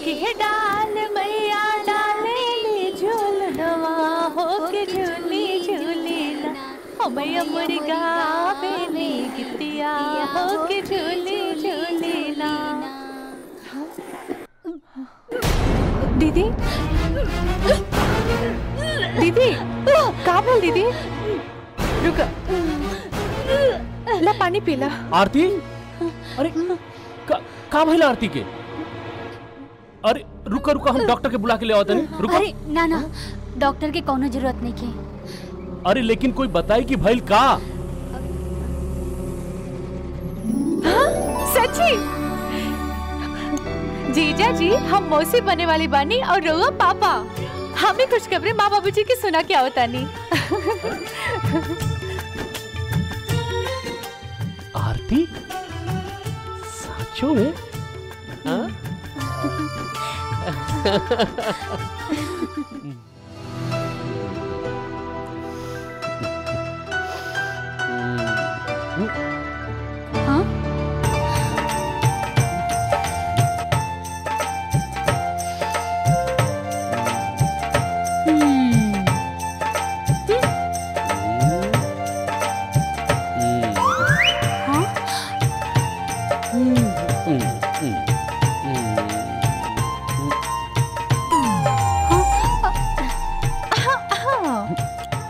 की है डाल मैया डाले ले झूलनवा हो के झूली झूली ना हो मैया मुर्गा बेनी गितिया हो के झूली झूली ना। दीदी दीदी का बोल दीदी रुक ला पानी पी ला। आरती अरे का भइल आरती के? अरे रुका रुका हम डॉक्टर के बुला के ले आवत नहीं। रुका। अरे ना ना डॉक्टर के कोनो जरूरत नहीं के। अरे लेकिन कोई बताई कि भइल का? सच्ची जीजा जी हम मौसी बने वाली बानी और रोआ पापा हमें खुशखबरी माँ बाबूजी की सुना के आवता नहीं। आरती साचो में? हाँ?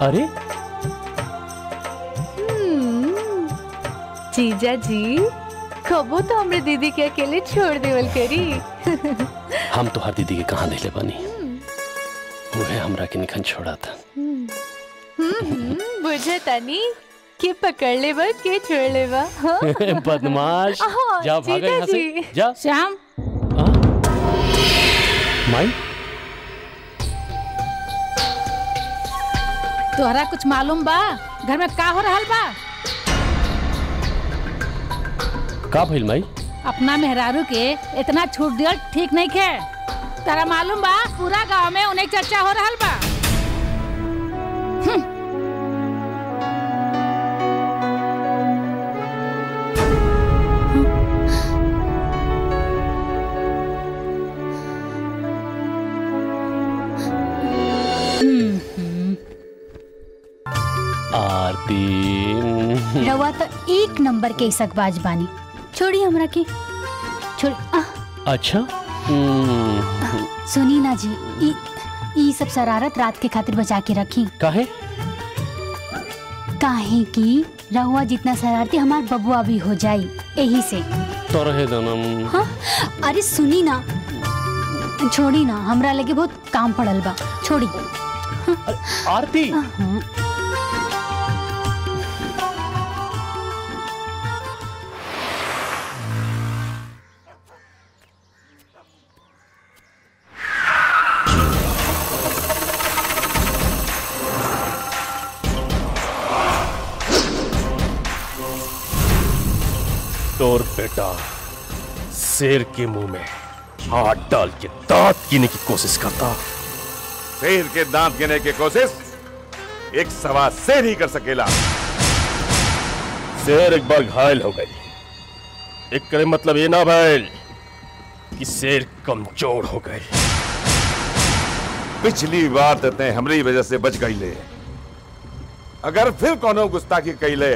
अरे जीजा जी कबो तो हमरे दीदी के अकेले छोड़ देवल करी। हम तो हर दीदी के कहाँ दिले बनी उहे हमरा के निखन छोड़ा था। बुझे तानी के पकड़ ले बा के छोड़ ले बा। बदमाश जा भागा यहाँ से जा। श्याम माई तोहरा कुछ मालूम बा घर में का हो रहल बा? का भइल माई? अपना मेहरारू के इतना छूट दिया ठीक नहीं खे। तारा मालूम बा पूरा गांव में उन्हें चर्चा हो रहल बा। आरती रवा तो एक नंबर के सकबाज बानी। छोड़ी हमरा के छोड़ी। अच्छा सुनी ना जी ई सब शरारत रात के खातिर बचा के रखी। काहे? काहे कि रहुआ जितना शरारती हमार बबुआ भी हो जाई यही से। तो रहे दनम। हाँ अरे सुनी ना छोड़ी ना हमरा लगे बहुत काम पड़ल बा। छोड़ी। आरती तोर बेटा शेर के मुंह में हाथ डाल के दांत गिने की कोशिश करता। शेर के दांत गिने की कोशिश एक सवा शेर ही कर सकेला। शेर एक बार घायल हो गई एक करे मतलब ये ना भैल कि शेर कमजोर हो गई। पिछली बार ते हमरी वजह से बच गई ले। अगर फिर कोनो गुस्ताखी कैले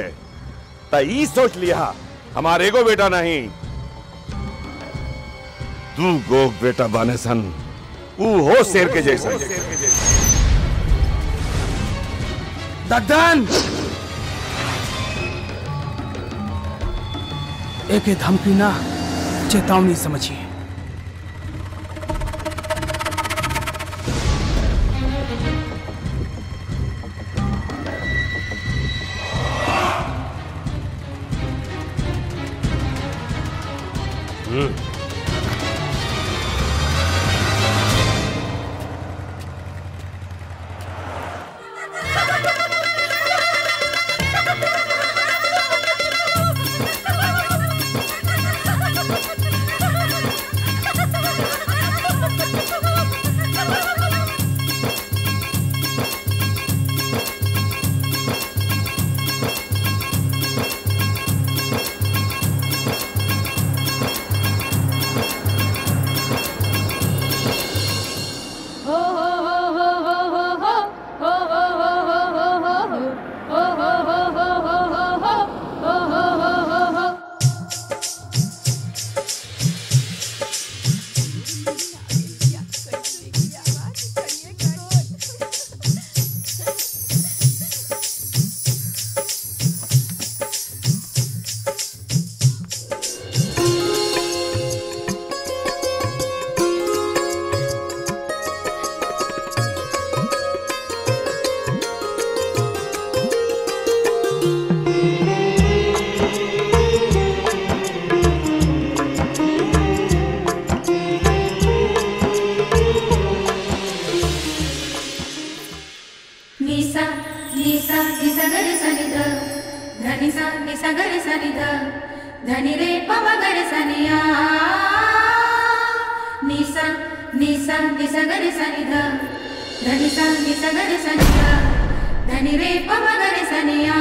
तो ई सोच लिया हमारे को बेटा नहीं तू गो बेटा बाने सन ऊ हो शेर के जैसा। दद्दन एक धमकी ना चेतावनी समझिए। सगर सनि ध धनि रे प मगर सनिया निसा निसा नि सगर सनि ध धनि सा नि सगर सनि ध धनि रे प मगर सनिया।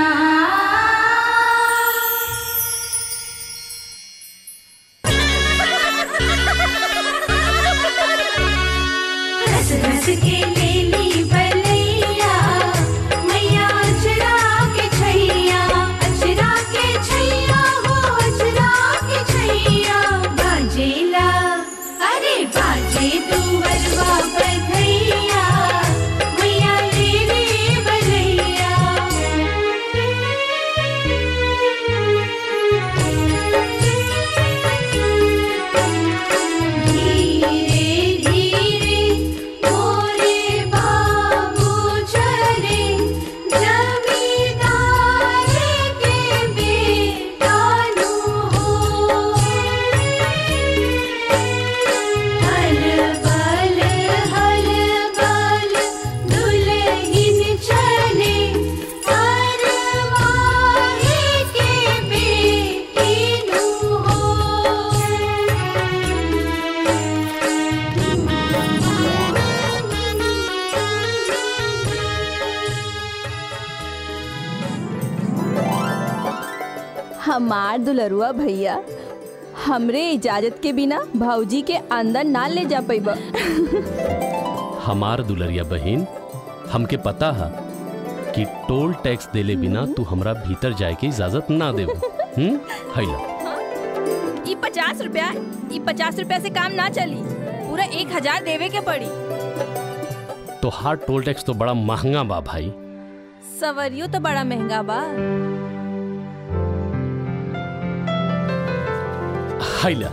रस रस के लेली बलैया मैया अचरा के छैया हो अचरा के छैया बाजेला अरे बाजे तू बलवा बधैया मैया ले रे बलैया। हमार दुलरुआ भैया हमरे इजाजत के बिना भौजी के अंदर ना ले जा पैबा। हमार दुलरिया बहन हमके पता है कि टोल टैक्स देले बिना तू हमरा भीतर जाए के इजाजत ना देबो। हैला ई 50 रुपया से काम ना चली, पूरा 1000 देवे के पड़ी। तो हार टोल टैक्स तो बड़ा महंगा बा भाई। सवरियो तो बड़ा महंगा बा। हैला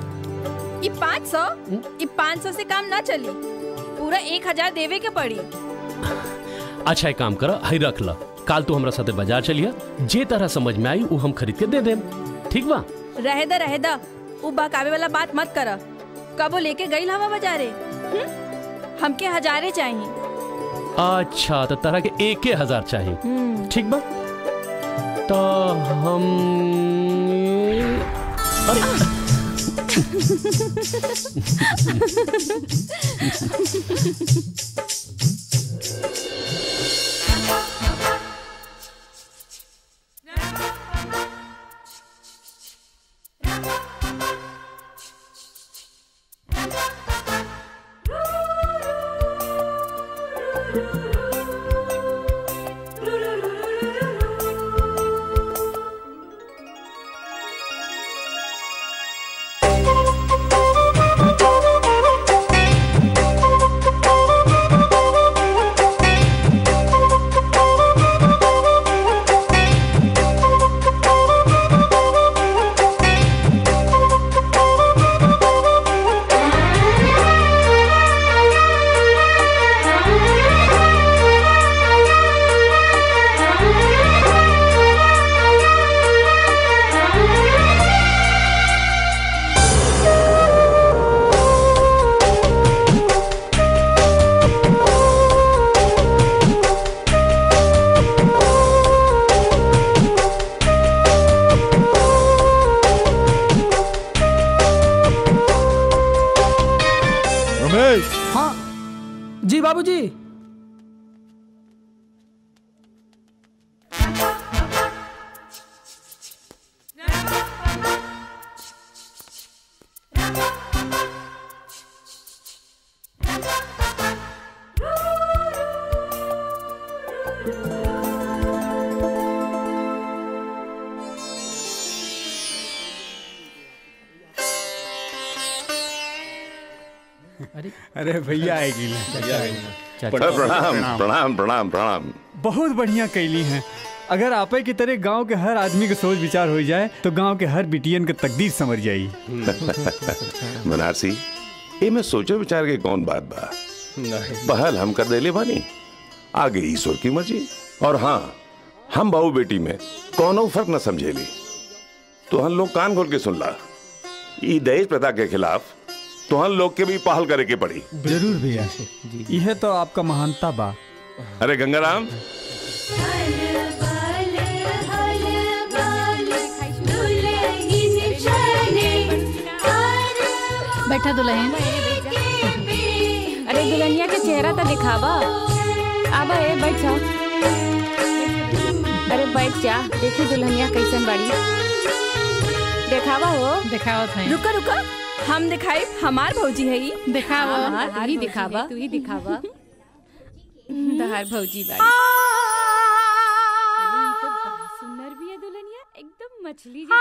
ई 500 से काम ना चली, पूरा 1000 देवे के पड़ी। अच्छा एक काम कर, हई रख ला, काल तू हमरा साथे बाजार चलिया, जे तरह समझ में आई वो हम खरीद के दे देम, ठीक बा? रहे दा उ बहकावे वाला बात मत कर। कबो लेके गई हवा बाजारे, हमके 1000 चाहिए। अच्छा तो तरह के 1000 चाहिए, ठीक बा? तो हम जी बाबूजी। अरे भैया आएगी। प्रणाम प्रणाम प्रणाम प्रणाम। बहुत बढ़िया कैली हैं। अगर आपे की तरह गांव के हर आदमी के सोच विचार हो जाए तो गांव के हर बिटियन के तकदीर समझ जाई। बनारसी ये मैं सोचे विचार के कौन बात बा, पहल हम कर देले बानी, आगे ईश्वर की मर्जी। और हाँ, हम बहू बेटी में कौनो फर्क न समझेली, तो हम लोग कान खोल के सुन ला। ई दहेज प्रथा के खिलाफ तो हम लोग के भी पहल करे के पड़ी। जरूर भैया, यह तो आपका महानता बा। अरे गंगाराम, बैठा दुल्हन। अरे दुल्हनिया के चेहरा तो दिखावा। आबा ए बैठ जा। अरे बैठ जा, देखी दुल्हनिया कैसन बाड़ी। देखावा हो। दिखाओ थे। रुका रुका, हम दिखाई, हमार भौजी है ई। दिखाओ। तू ही दिखावा, तू ही दिखावा। तहार भौजी बाड़ी। सुंदर भी है दुल्हनिया, एकदम मछली जैसी।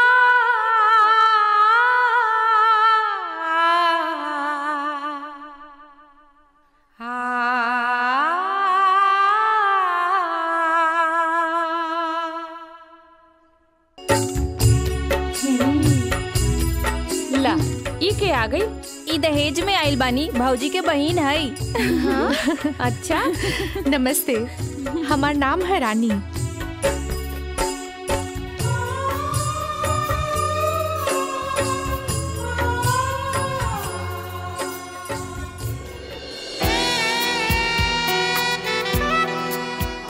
ला ई के आ गई। ई दहेज में आइल बानी, भौजी के बहिन है। हाँ? अच्छा, नमस्ते, हमार नाम है रानी।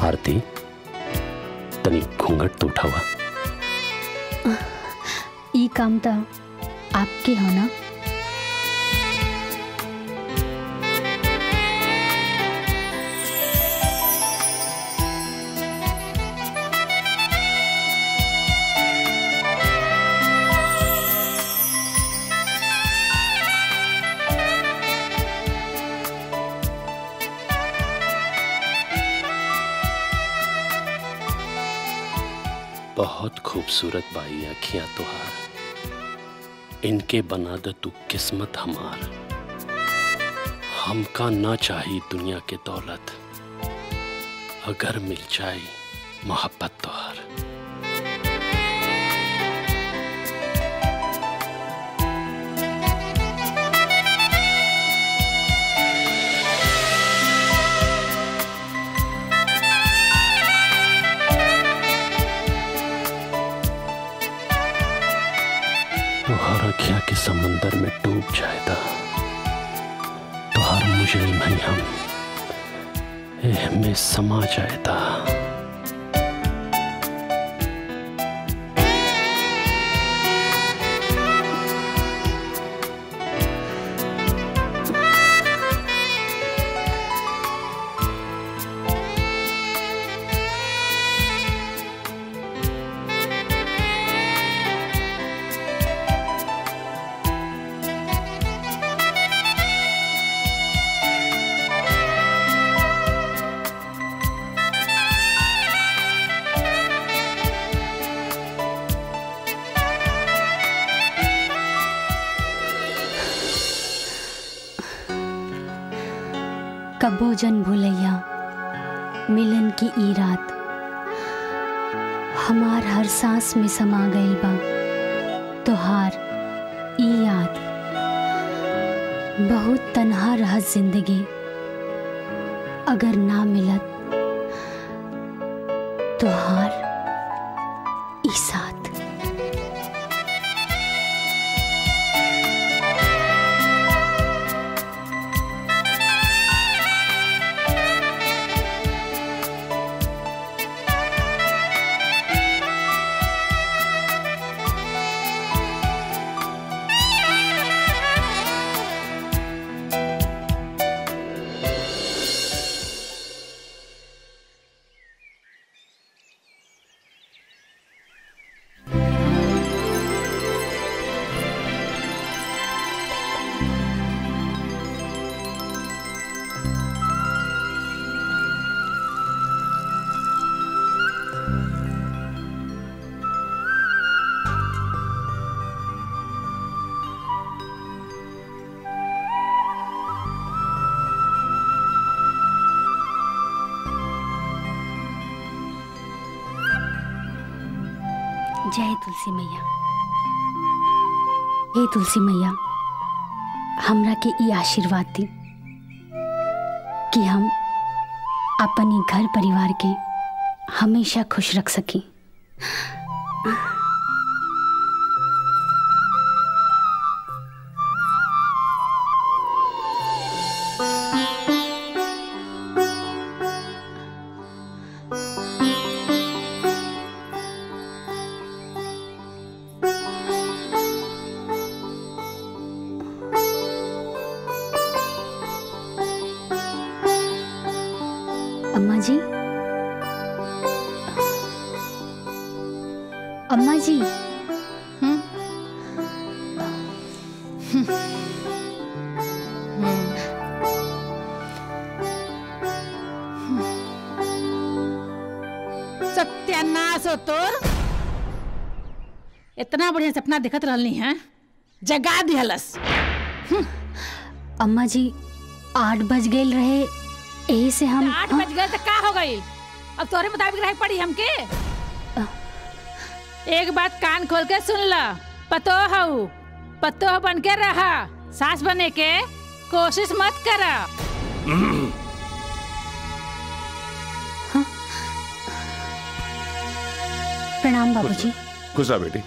आरती, तनी घूंघट तो उठावा। ई काम तो आपके हो ना। बहुत खूबसूरत बाई अखियां तुहार, इनके बना दे तू किस्मत हमार। हमका ना चाहिए दुनिया के दौलत, अगर मिल जाए मोहब्बत तुहार। तुहार अखियां के समंदर में डूब जाएगा, तुहार मुजरिम है हम, एह में समा जाएगा। कबो जन भूलैया मिलन की ई रात, हमार हर सांस में समा गई बा तोहार ई याद। बहुत तन्हा रहत जिंदगी, अगर ना मिलत तोहार ई साथ। जय तुलसी मैया। हे तुलसी मैया, हमरा के ई आशीर्वाद दी कि हम अपनी घर परिवार के हमेशा खुश रख सकें। अम्मा जी, अम्मा जी। सत्यानाश हो तोर। इतना बढ़िया सपना दिखत रहनी है, जगा दिहलस। अम्मा जी 8 बज गए रहे, यही से हम 8 बज गए तो का हो गई? अब तोरे मुताबिक रह पड़ी हमके। एक बात कान खोल के सुन ला, पतो बन के रहा, सास बने के कोशिश मत करा। प्रणाम बाबूजी। खुश रह बेटी।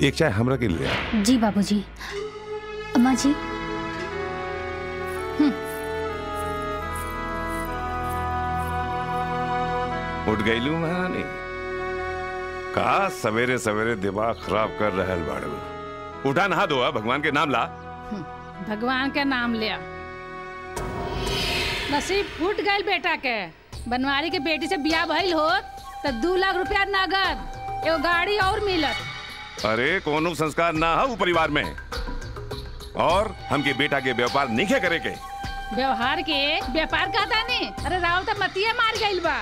एक चाय हमरा के ले आ। जी बाबूजी। अम्मा जी। उठ गई लू महारानी। का सवेरे सवेरे दिमाग खराब कर रहल बाड़ू। उठा नहा दो, भगवान के नाम ला। भगवान के नाम लिया। नसीब फूट गई बेटा के। बनवारी के बेटी से बियाह भइल हो तो 2 लाख रुपया नगद, एगो गाड़ी और मिलत। अरे कोनो संस्कार ना हो परिवार में, और हमके बेटा के व्यापार नहीं करे के। व्यवहार के व्यापार कहता नहीं। अरे राव तो मतिया मार गइल बा।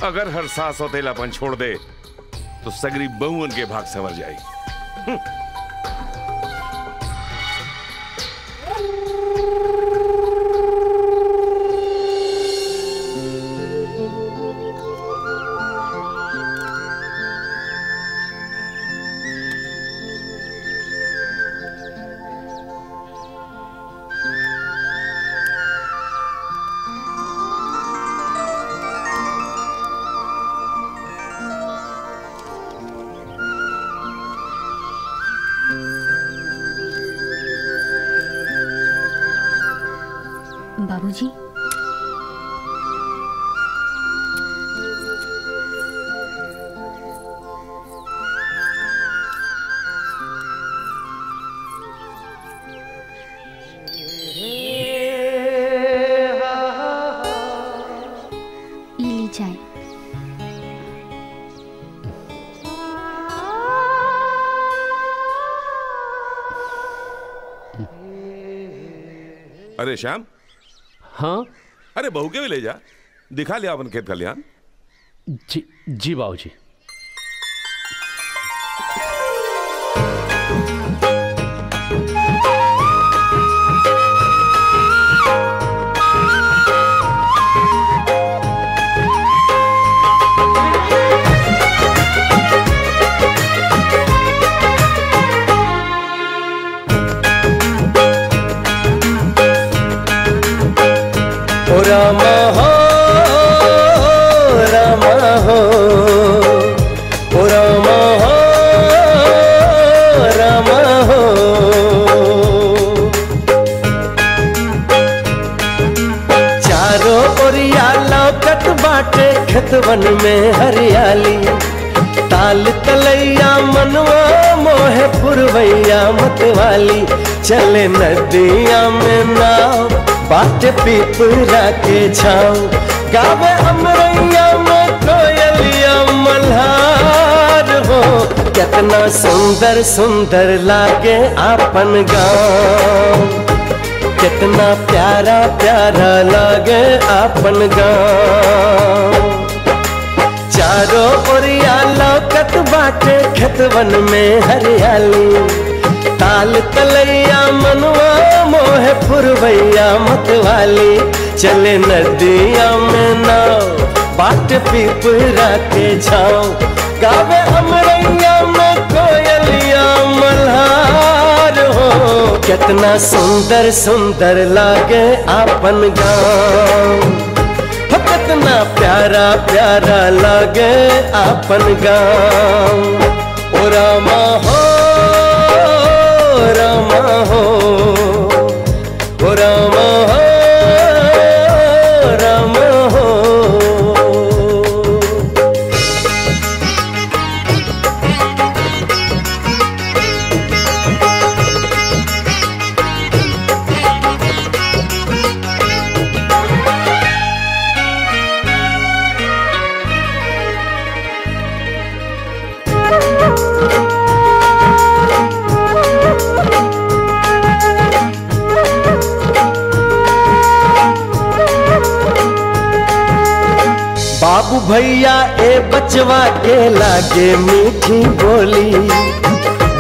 अगर हर सास सौतेलापन छोड़ दे तो सगरी बहू उनके भाग संवर जाए। बाबूजी। ली चाय। अरे श्याम। हाँ। अरे बहू के भी ले जा, दिखा लिया अपन खेत खलिहान। जी बाबूजी। रामा हो रामा हो, ओ रामा हो रामा हो। चारों ओरिया लौकत बाटे खेतवन में हरियाली। ताल तलैया मनवा मोहे पुरवैया मतवाली। चले नदिया में नाव बाट पीपरा के छाँव। गावे अमरैया में कोयलिया मल्हार हो। कितना सुंदर सुंदर लागे आपन गाँव। कितना प्यारा प्यारा लागे आपन गाँव। चारों ओरिया लौकत बाटे खेतवन में हरियाली। ताल तलैया मनवा मोहे पुरवैया मतवाली। चले नदिया में नाव बाट पीपरा के छाँव। गावे अमरैया में कोयलिया मल्हार हो। कितना सुंदर सुंदर लागे आपन गाँव। कितना प्यारा प्यारा लागे आपन गाँव। ओ रामा हो रामा हो, ओ रामा हो रामा हो। बाबू भैया ए बचवा के लागे मीठी बोली,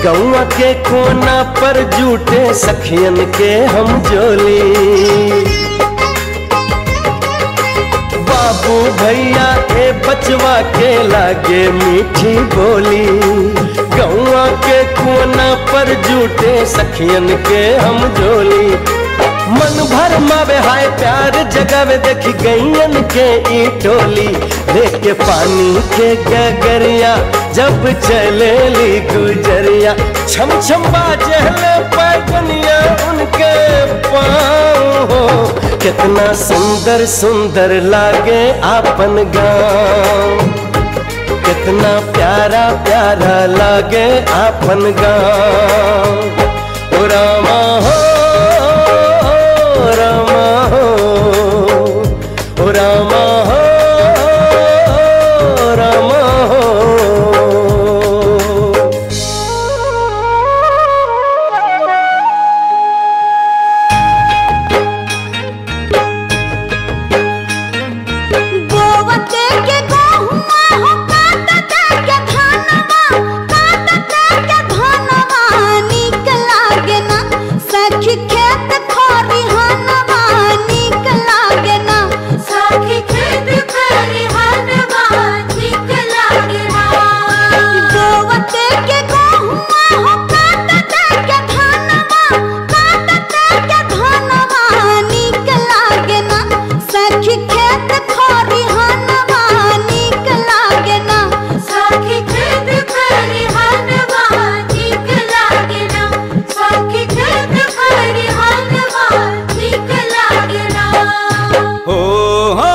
गौआ के कोना पर जूटे सखियन के हम जोली। बाबू भैया ए बचवा के लागे मीठी बोली, गौआ के कोना पर जूटे सखियन के हम जोली। मन भर मावे हाय प्यार जगावे देखी गैयन के ई टोली, लेके पानी के गगरिया जब चले ली गुजरिया, छम छम बाजले पैगनिया उनके पाँव हो। कितना सुंदर सुंदर लागे आपन गाँव, कितना प्यारा प्यारा लागे आपन गाँव। ओ रामा हो रामा हो, ओ रामा हो रामा हो। गोवते के गहुमा हो काटते के धानवा, काटते के धानवा नीक लागे ना सखी खेत खरिहानवा नीक लागे ना सखी खेत खरिहानवा नीक लागे ना। गोवते के गहुमा हो काटते के धानवा, काटते के धानवा नीक लागे ना सखी खेत खरिहानवा नीक लागे ना सखी खेत खरिहानवा नीक लागे ना सखी खेत खरिहानवा नीक लागे ना। हो हो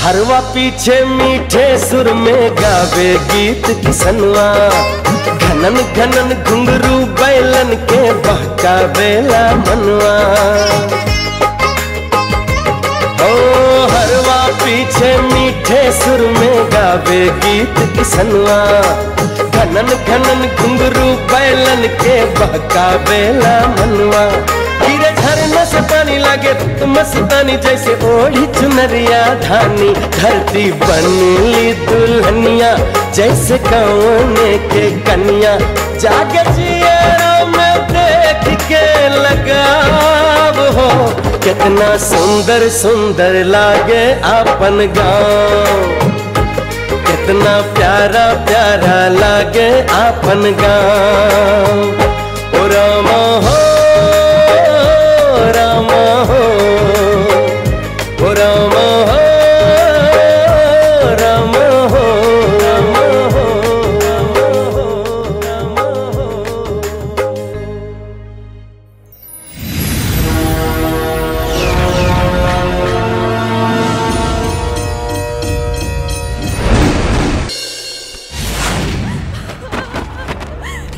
हरवा पीछे मीठे सुर में गावे गीत किसनवा, घनन घनन घुंघरू बैलन के बहकावेला मनवा। ओ हरवा पीछे मीठे सुर में गावे गीत किसनवा, घनन घनन घुंघरू बैलन के बहकावेला मनवा। गिरे झरना से पानी लागे तुम मस्तानी जैसे ओढ़ी चुनरिया धानी, धरती बनली दुल्हनिया जैसे कौने के कन्या। जागे जिया में देख के लगाव हो, कितना सुंदर सुंदर लागे आपन गाँव, कितना प्यारा प्यारा लागे आपन गाँव। ओ रामा हो रामा हो, ओ रामा हो रामा हो रामा हो रामा हो।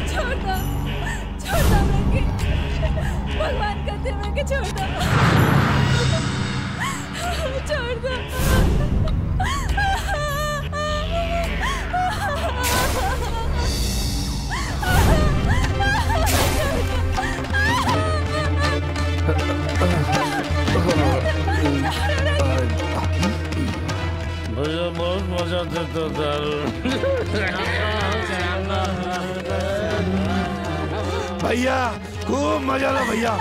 छोड़ दो मैं भगवान कहते मैं के छोड़ दो, छोड़ दो। मुझे बहुत मजा देता दारू। भैया खूब मजा लो भैया।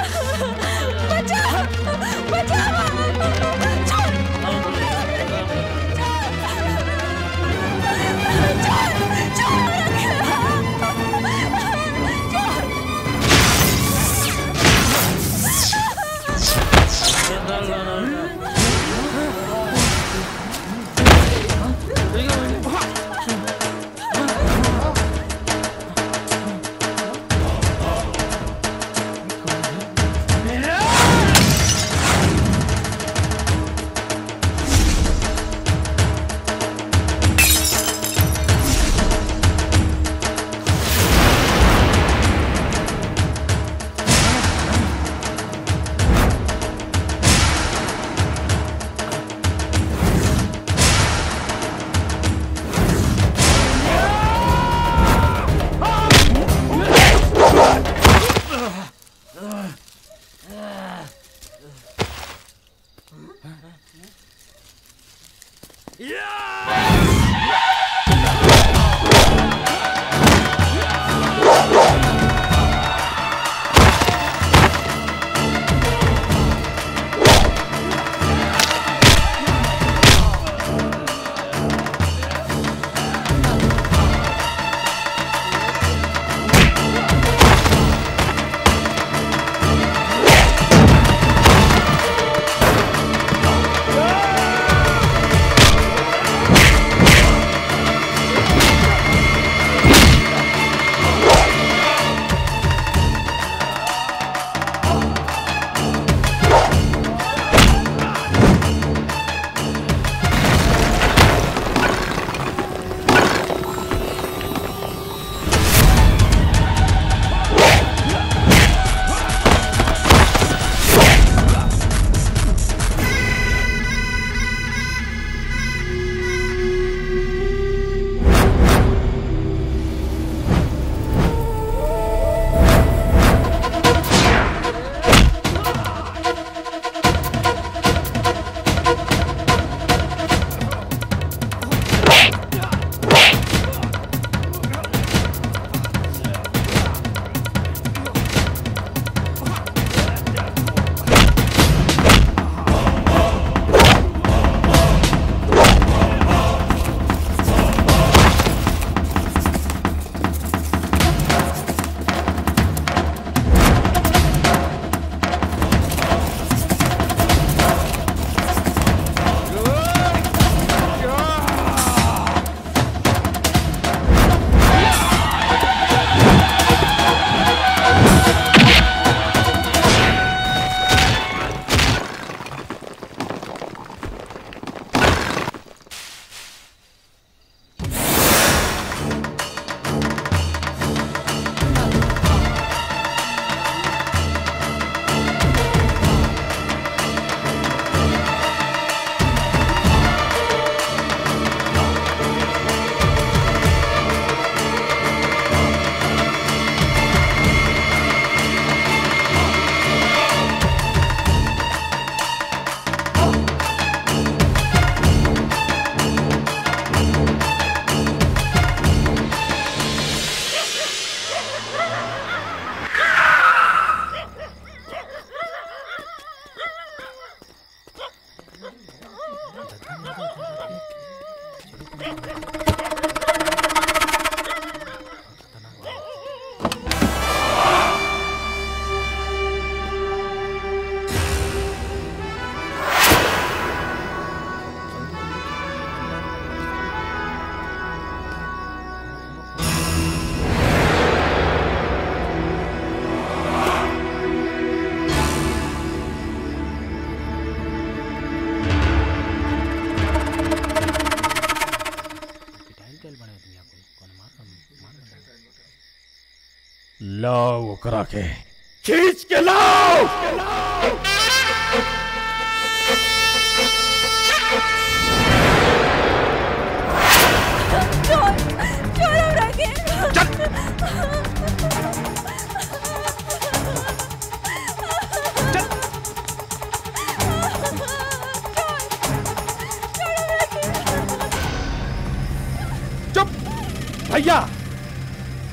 लाओ ओकरा के खींच के लाओ। चुप भैया,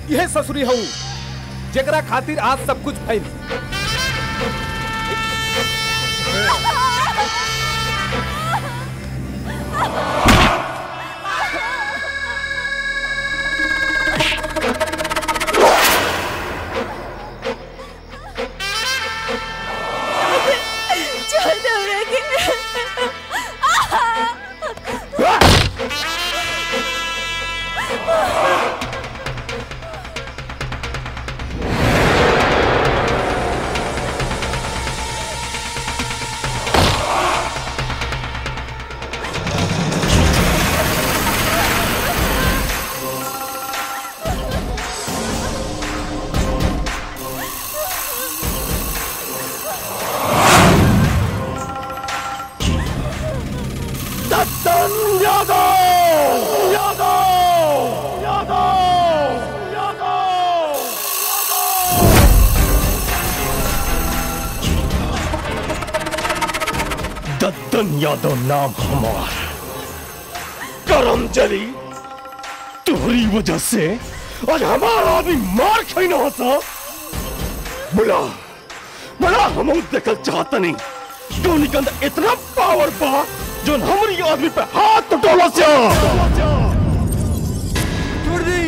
यह ससुरी हूँ जेकरा खातिर आज सब कुछ भइल। दद्दन यादव नाम हमार। अंजलि तुम्हारी वजह से आज हमारा आदमी मार खाई ना होता। बोला बोला हम देखल चाहता नहीं क्यों के अंदर इतना पावर बा जो हमारी आदमी पे हाथ टोला से छोड़ दी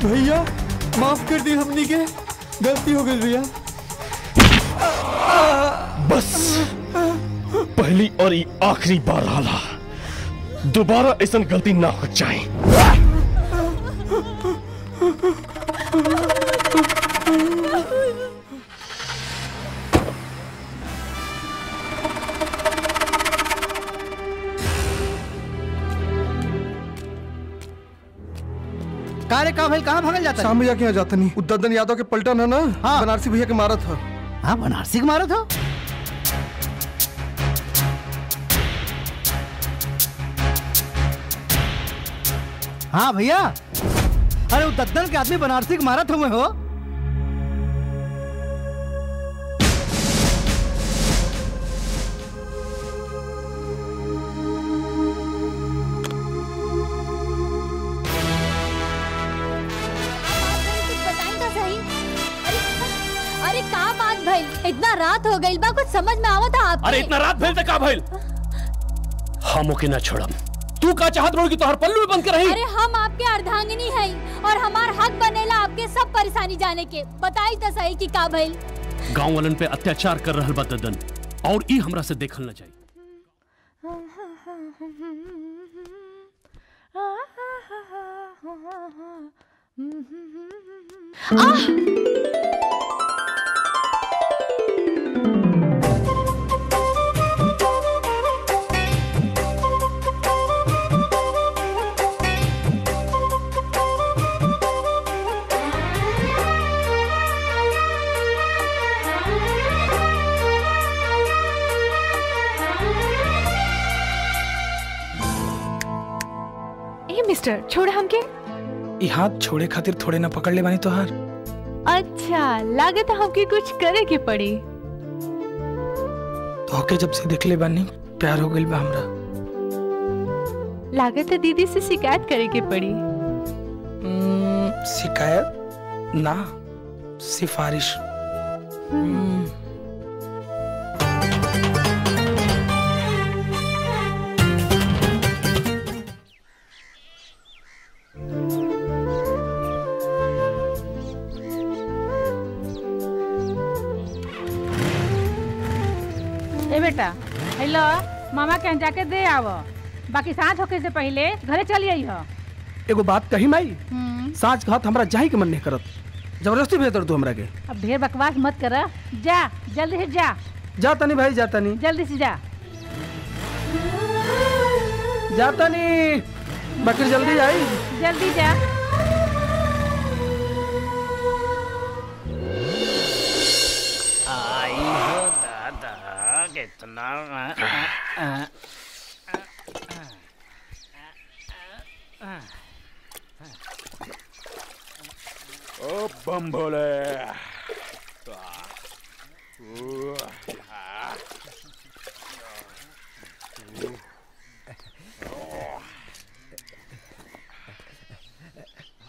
भैया, माफ कर दी, हमनी के गलती हो गई भैया। बस पहली और ये आखिरी बार हाला, दोबारा ऐसा गलती ना हो जाए। का भाई कहाँ भागल जाता है? शाम भैया के यहाँ जाता नहीं। उद्दन यादव के पलटन है ना। हाँ। बनारसी भैया के मारा था। हाँ बनारसी के मारा था। हाँ भैया, अरे उद्दन के आदमी बनारसी के मारा था मैं हो। इतना रात हो गई बा, कुछ समझ में आवा था आपके? अरे इतना रात भेल का भइल? हम ओके ना छोड़म। तू का चाहत रहो कि तोहर पल्लू में बंद के रही? अरे हम आपके अर्धांगिनी है और हमार हक बनेला आपके सब परेशानी जाने के। बताई तो सही कि का भइल? गांव वालन पे अत्याचार कर रहल बा ददन और ई हमरा से देखल ना जाए। मिस्टर छोड़ हमके। ई हाथ छोड़े खातिर थोड़े ना पकड़ ले बानी तोहार। अच्छा लागत हमके कुछ करे के पड़ी। तोहके जब से देख ले बानी प्यार हो गइल बा हमरा। लागत है दीदी से शिकायत करे के पड़ी। शिकायत ना, सिफारिश। बेटा हेलो, मामा के जाके दे आवो, बाकी सांझ होके से पहले घरे चली आई हो। एगो बात कही माई, सांझ घात हमरा जाही के मन नहीं करत, जबरदस्ती भेज तू हमरा के। अब ढेर बकवास मत कर, जा जल्दी से जा। जाता नहीं भाई, जाता नहीं, जल्दी से जा। जाता नहीं, बाकी जल्दी आई। जल्दी जा। कितना ओ बम भोले।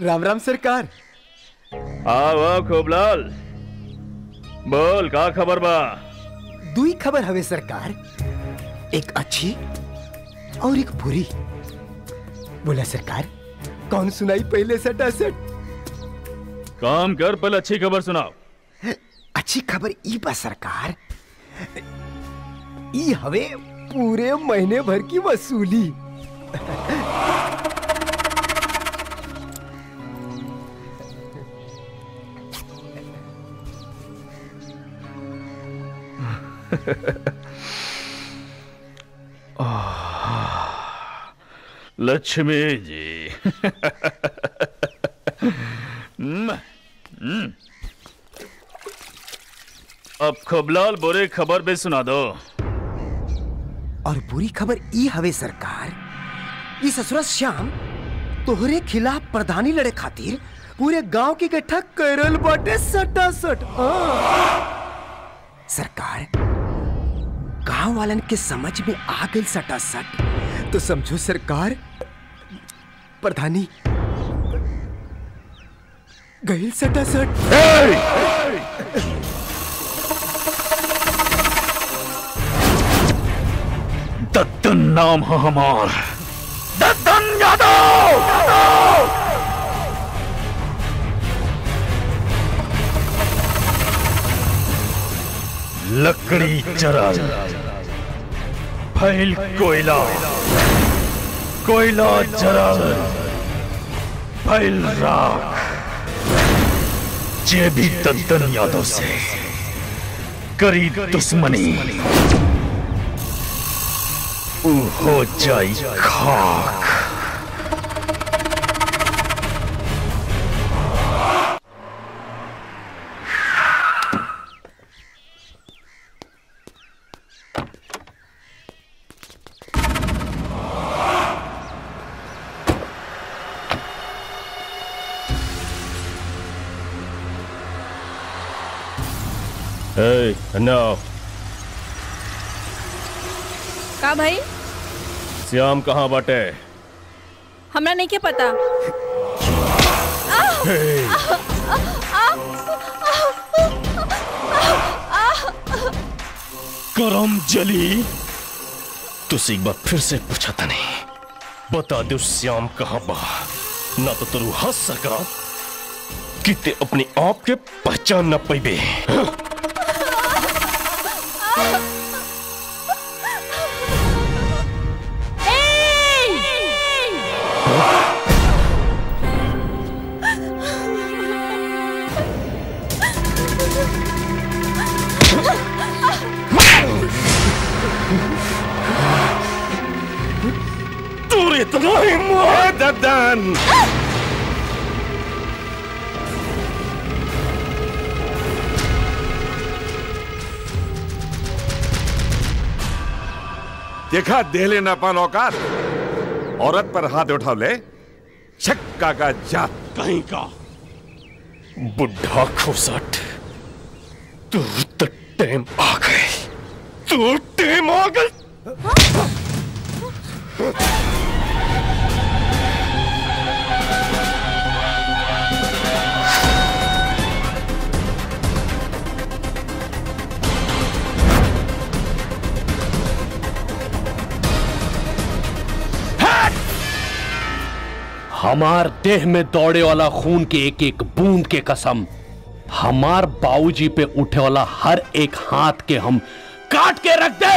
राम राम सरकार। आओ खूबलाल, बोल का खबर बा? दुई खबर हवे सरकार, एक अच्छी और एक बुरी। बोला सरकार, कौन सुनाई पहले सटा सट? काम कर, पहले अच्छी खबर सुनाओ। अच्छी खबर ई बा सरकार, ई हवे पूरे महीने भर की वसूली। लक्ष्मी जी। अब खूबलाल बुरी खबर भी सुना दो। और बुरी खबर ई हवे सरकार, ई ससुरा श्याम तोहरे खिलाफ प्रधानी लड़े खातिर पूरे गांव की इकट्ठा करल बाटे सटा सट। सरकार, गांव वालन के समझ में आ गई सटा सट तो समझो सरकार प्रधानी गईल सटा सट। दद्दन नाम है हमार, दद्दन यादव। लकड़ी चरल फैल कोयला, कोयला जरल फैल राख। जे भी दद्दन यादव से करी दुश्मनी ऊ हो जाई खाक। Hey, no. का भाई? श्याम कहाँ बाटे? हमरा नहीं के पता। करम जली, तुझसे एक बार फिर से पूछा था नहीं, बता दो श्याम कहाँ बा, ना तो तेरू हंस सका कि ते अपने आप के पहचान न पाइबे। तू इतना हिम्मत दद्दन! देखा दे लेना पान औकात, औरत पर हाथ उठा ले, छक्का का जात कहीं का। बुढ़ा खोसट, तू तो टाइम आ गए, तू टाइम आ गए। हमार देह में दौड़े वाला खून के एक एक बूंद के कसम, हमार बाबूजी पे उठे वाला हर एक हाथ के हम काट के रख दे।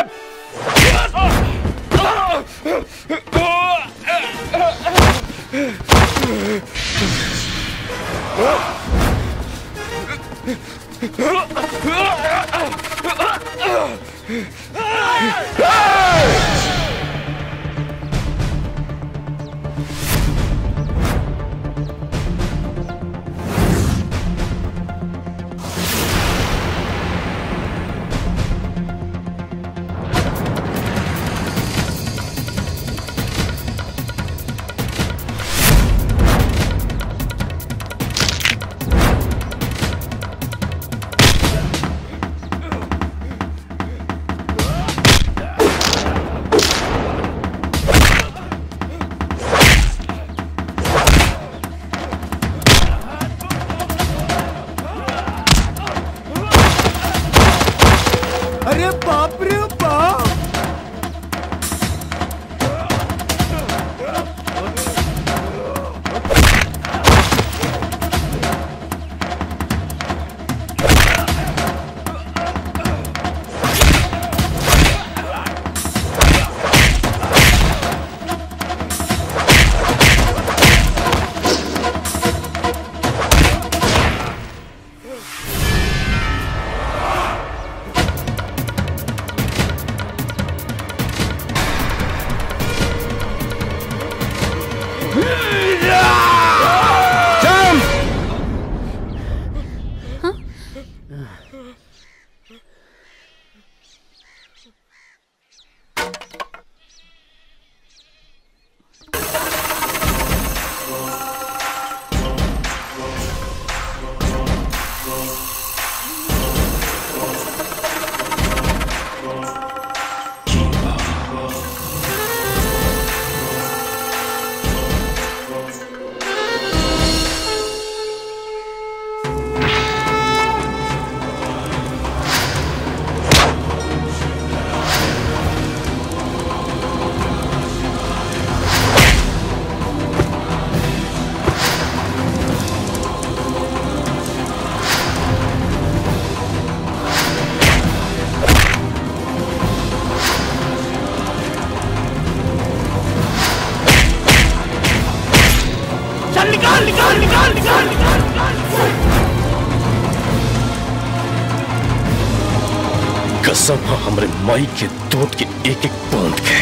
कसम है हमरे माई के दूध के एक एक बूंद के,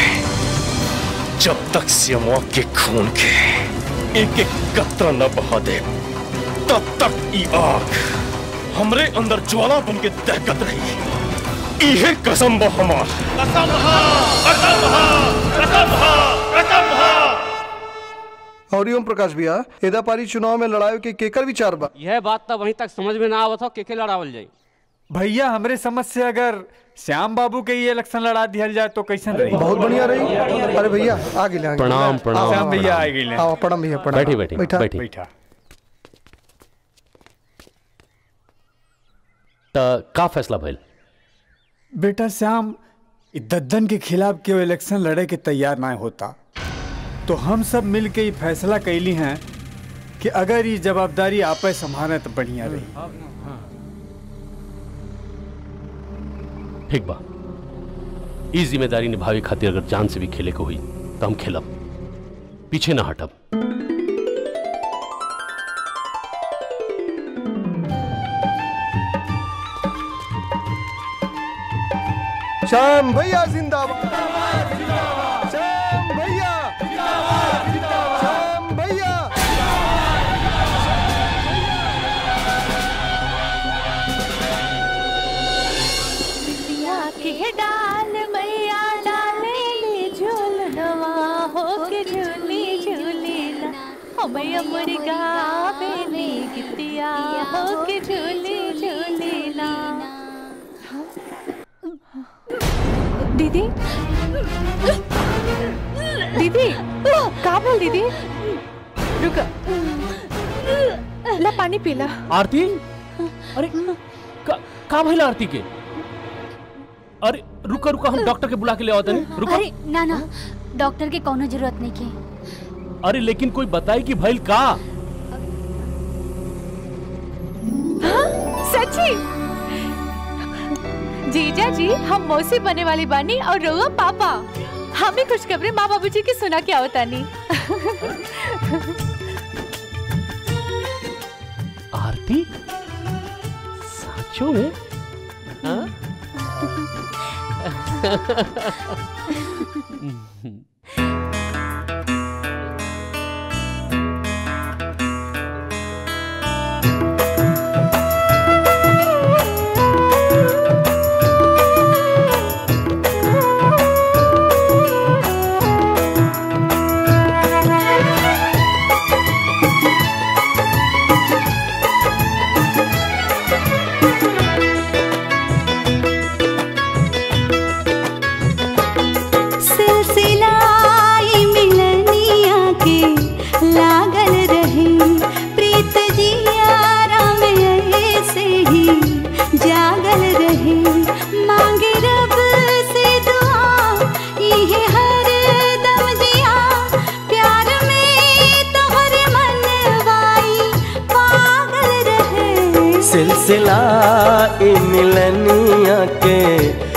जब तक सियमवा के खून के एक एक कतरा न बहा दे तब तक ई आग हमरे अंदर ज्वाला बन के दहकत रही। इहे कसम बा हमार। कसम हा, कसम हा, कसम हा, कसम हा। और ओम प्रकाश भैया एदा पारी चुनाव में लड़ाई के केकर विचार बा? यह बात तो वहीं तक समझ में ना आवत हो के लड़ावल जाए। भैया हमरे समझ से अगर श्याम बाबू के ये इलेक्शन लड़ा दिया जाए तो कैसन रही? बहुत बढ़िया रही। अरे भैया आगे ले। प्रणाम प्रणाम। श्याम भैया आ गए। आओ प्रणाम भैया प्रणाम। बैठी बैठी बैठा बैठा। तो का फैसला भइल? बेटा श्याम दद्दन के खिलाफ क्यों इलेक्शन लड़े के तैयार ना होता, तो हम सब मिल के ये फैसला कैली हैं कि अगर ये जवाबदारी आपे संभाले तो बढ़िया रही। ठीक बा, इस जिम्मेदारी निभावे खातिर अगर जान से भी खेले को हुई तो हम खेलब, पीछे ना हटब। श्याम भैया जिंदाबाद, श्याम भैया, श्याम भैया। के डाल मैया डाले ले झूलनवा हो के झूली झूली ना, हो मैया मोरी गावे ने गितिया हो के झूली झूली ना। दीदी दीदी का बोल दीदी? रुक ला पानी पीला। आरती, अरे का भइल आरती के? अरे रुका रुका, हम डॉक्टर के बुला के ले आओ तनी। रुका। अरे ना ना, डॉक्टर के कोनो जरूरत नहीं के। अरे लेकिन कोई बताई कि भइल का? सच्ची? जीजा जी हम मौसी बने वाली बानी और रोआ पापा। हमें खुशखबरी माँ बाबूजी की सुना क्या होता नहीं। आरती सचो में? सिलसिला मिलनिया के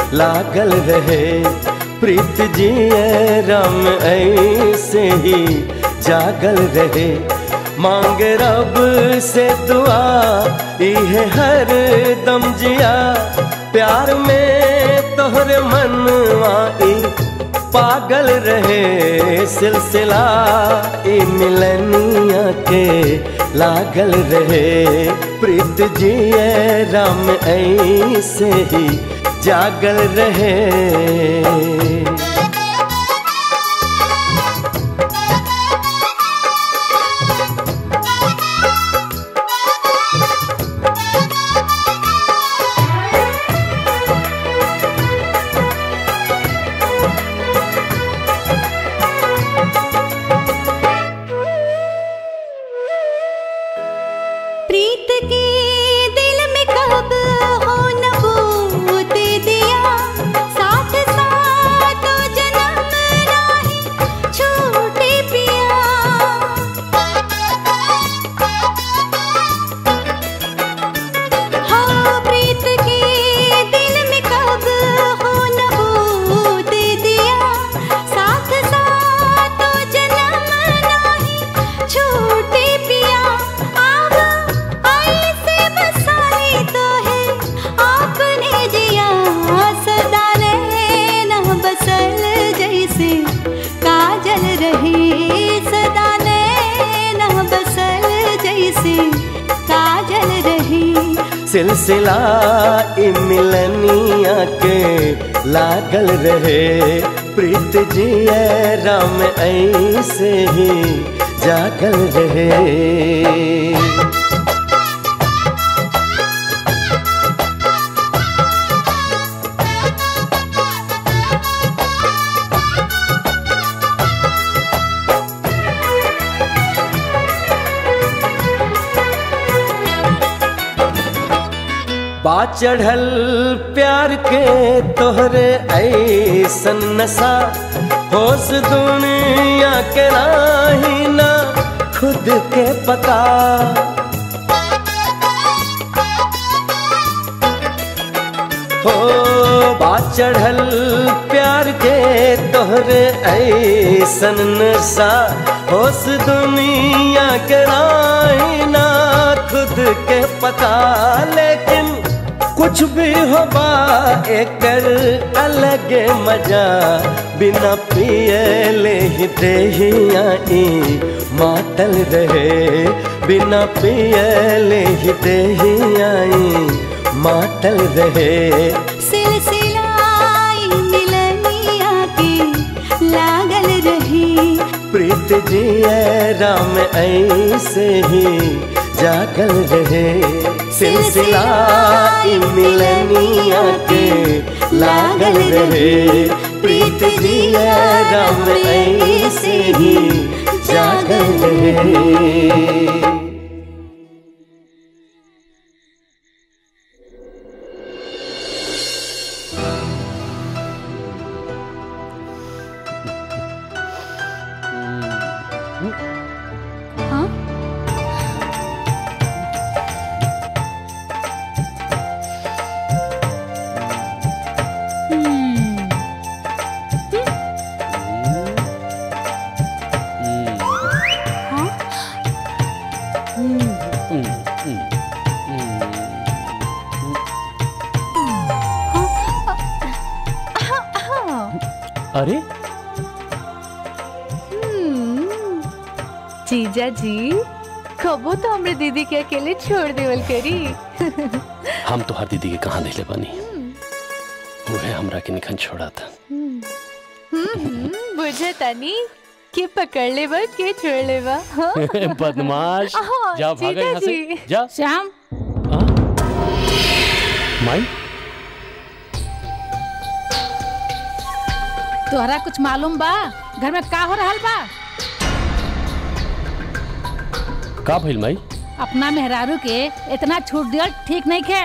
लागल रहे, प्रीत जिए राम ऐसे ही जागल रहे। मांग रब से दुआ इहे हर दम जिया, प्यार में तोहरे मनवा पागल रहे। सिलसिला मिलनिया के लागल रहे, प्रीत जिए राम ऐसे ही जागल रहे। साथ साथ काजल रही सदा नैना बसल जैसे काजल रही। सिलसिला मिलनिया के लागल रहे, प्रीत जिए राम ऐसे ही जागल रहे। बा चढ़ल प्यार के तोहरे ऐसन नशा, होश दुनिया के नाही ना खुद के पता। हो बा चढ़ल प्यार के तोहरे ऐसन नशा, होश दुनिया के नाही ना खुद के पता। लेकिन कुछ भी होबा एकर अलग मजा, बिना पियले ही देहिया मातल रहे, बिना पियले ही देहिया मातल रहे। सिलसिला मिलनिया की लागल रही, प्रीत जिए राम ऐसे ही जागल रहे। सिलसिला मिलनिया के लागल रहे, प्रीत जिए राम ऐसे ही जागल रहे। अरे जीजा जी कबो तो हमरे दीदी के अकेले छोड़ देवल करी। हम तो हर दीदी के कहाँ दिले बनी, वह हमरा के निखन छोड़ा था। बुझे तानी के पकड़ ले बा के छोड़ ले बा। बदमाश, जा भागा यहाँ से, जा। श्याम माई तोहरा कुछ मालूम बा घर में का हो रहल बा? का भइल माई? अपना मेहरारू के इतना छूट दिया ठीक नहीं खे।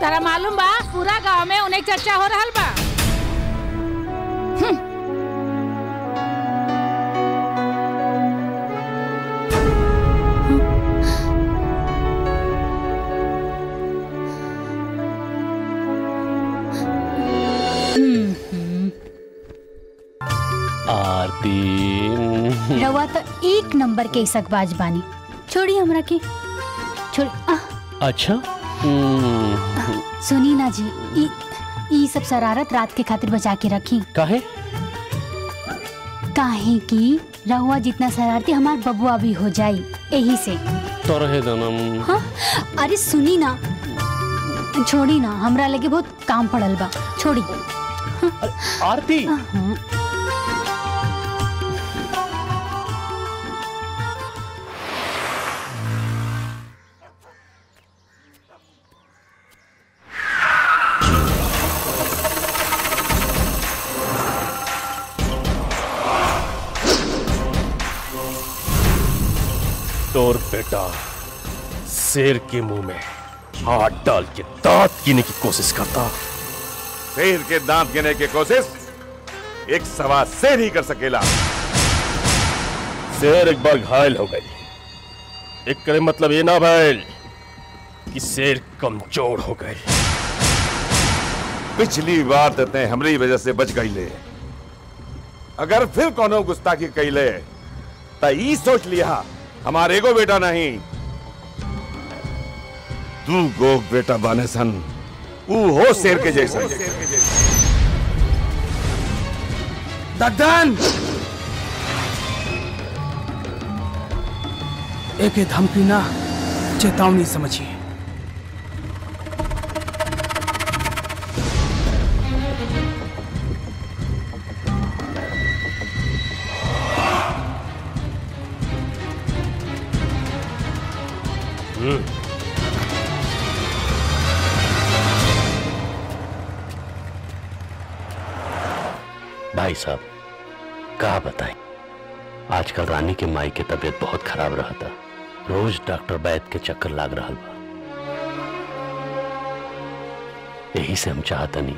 तारा मालूम बा पूरा गांव में उन्हें चर्चा हो रहल बा। आरती रवा तो एक नंबर के सकबाज बानी। छोड़ी हमरा के छोड़ी। अच्छा सुनी ना जी, ई सब शरारत रात के खातिर बचा के रखी। काहे? काहे कि रहुआ जितना शरारती हमार बबुआ भी हो जाई, यही से। तो रहे दनम। हाँ? अरे सुनी ना, छोड़ी ना, हमरा लगे बहुत काम पड़ल बा, छोड़ी। आरती तोर बेटा शेर के मुंह में हाथ डाल के दांत गिने की कोशिश करता। शेर के दांत गिने की कोशिश एक सवा शेर ही कर सकेला। शेर एक बार घायल हो गई, एक करे मतलब ये ना भैल कि शेर कमजोर हो गई। पिछली बार ते हमरी वजह से बच गई ले, अगर फिर कोनो गुस्ताखी कैले तो ई सोच लिया हमारे को बेटा नहीं, तू गो बेटा बाने सन, ऊ हो शेर के जैसा। दद्दन एक धमकी ना चेतावनी समझिए। भाई साहब कहा बताएं, आजकल रानी के माई के तबीयत बहुत खराब रहा था। रोज डॉक्टर वैद्य के चक्कर लाग रहा बा। यही से हम चाहता नहीं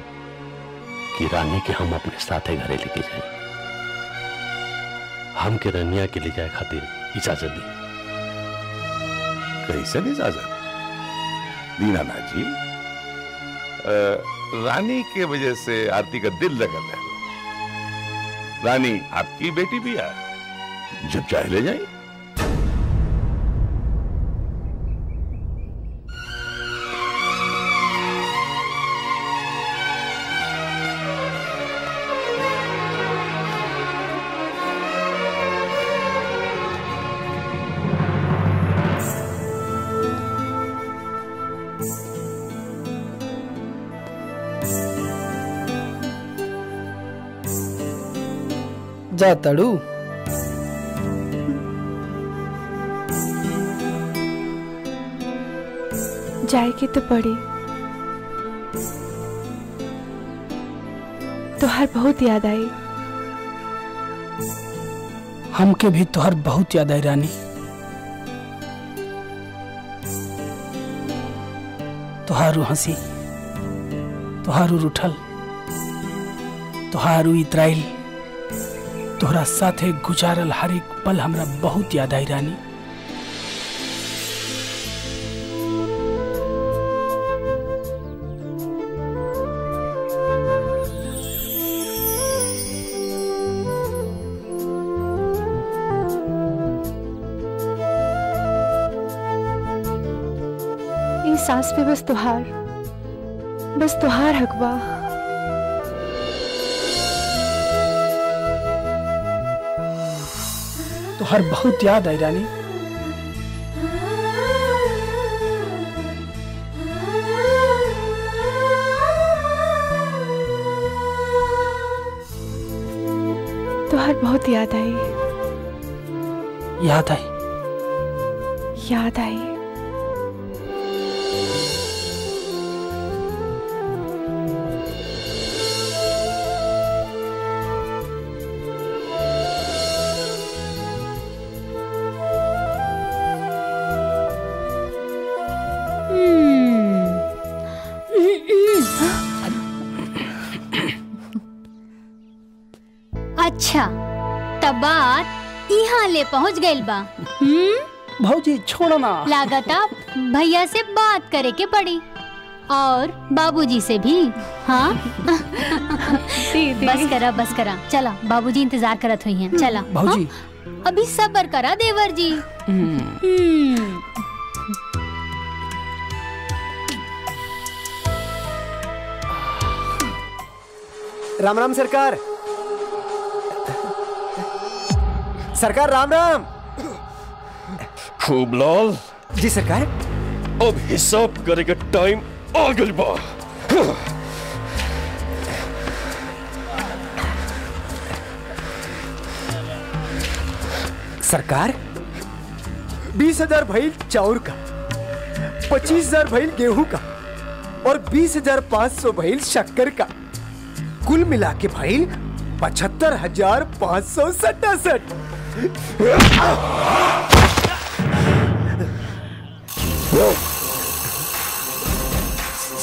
कि रानी के हम अपने साथे घरे लेके जाए। हम के रनिया के ले जाए खातिर इजाजत दी। कैसे इजाजत दीनानाथ जी? रानी के वजह से आरती का दिल लगल है। रानी आपकी बेटी भी है, जब चाहे ले जाए। जा तड़ू। जाएगी तो पड़ी। तोहर बहुत याद आई। हमके भी तोहर बहुत याद आई रानी। तोहारू हंसी, तोहारू रूठल, तोहारू इतराइल, तोहरा साथे गुजारल हर एक पल हमरा बहुत याद आई रानी। इस सांस पे बस तुहार हकबा। तोहर बहुत याद आई रानी। तोहर बहुत याद आई। याद आई। याद आई। अच्छा तब बात यहाँ ले पहुँच गइल बा। भौजी छोड़ो ना। लागता भैया से बात करे के पड़ी और बाबूजी से भी। हाँ बस करा चला, बाबूजी इंतजार करत हुई हैं। चला भौजी। हाँ? अभी सब्र करा देवर जी। राम राम सरकार। सरकार राम राम। खूब लाल जी सरकार। अब हिसाब करे के टाइम आ गइल बा। सरकार 20,000 भइल चाउर का, 25,000 भइल गेहूं का और 20,500 भइल शक्कर का। कुल मिला के भइल 75,567।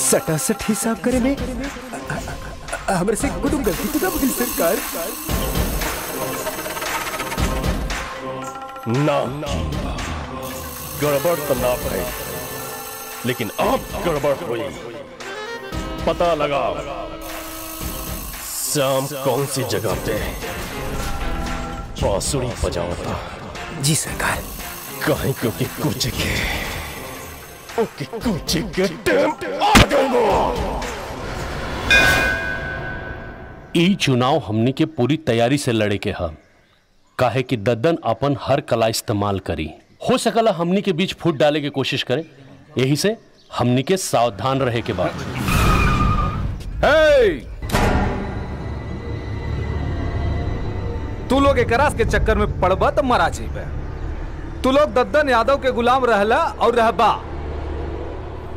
सटासट हिसाब करे में हमरे से गुदुम गलती तो ना सरकार। ना गड़बड़ तो ना भाई, लेकिन अब गड़बड़ हुई। पता लगा श्याम कौन सी जगह पे बांसुरी बजाता। जी सरकार। कहीं क्योंकि कुछ के टाइम आ गया। ई चुनाव हमनी के पूरी तैयारी से लड़े के हम, काहे कि दद्दन अपन हर कला इस्तेमाल करी हो सकला हमनी के बीच फूट डाले की कोशिश करे। यही से हमनी के सावधान रहे के बाद। तू लोग एकरास के चक्कर में पड़बा तो मरा जाइबे। तू लोग दद्दन यादव के गुलाम रहला और रहबा,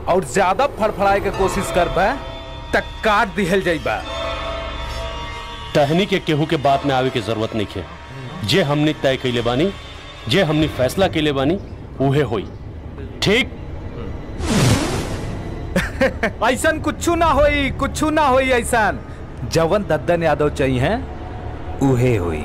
और ज्यादा फड़फड़ाए के कोशिश करबा तक काट दिहल जाइबा। टहनी के केहू के बात में आवे की जरूरत नहीं है। जे हमने तय कैले बानी, जे हमने फैसला कैले बानी, उहे होई। ठीक? ऐसन कुछू ना होई, कुछू ना होई। ऐसन जवन दद्दन यादव चाहिए हैं उहे होई।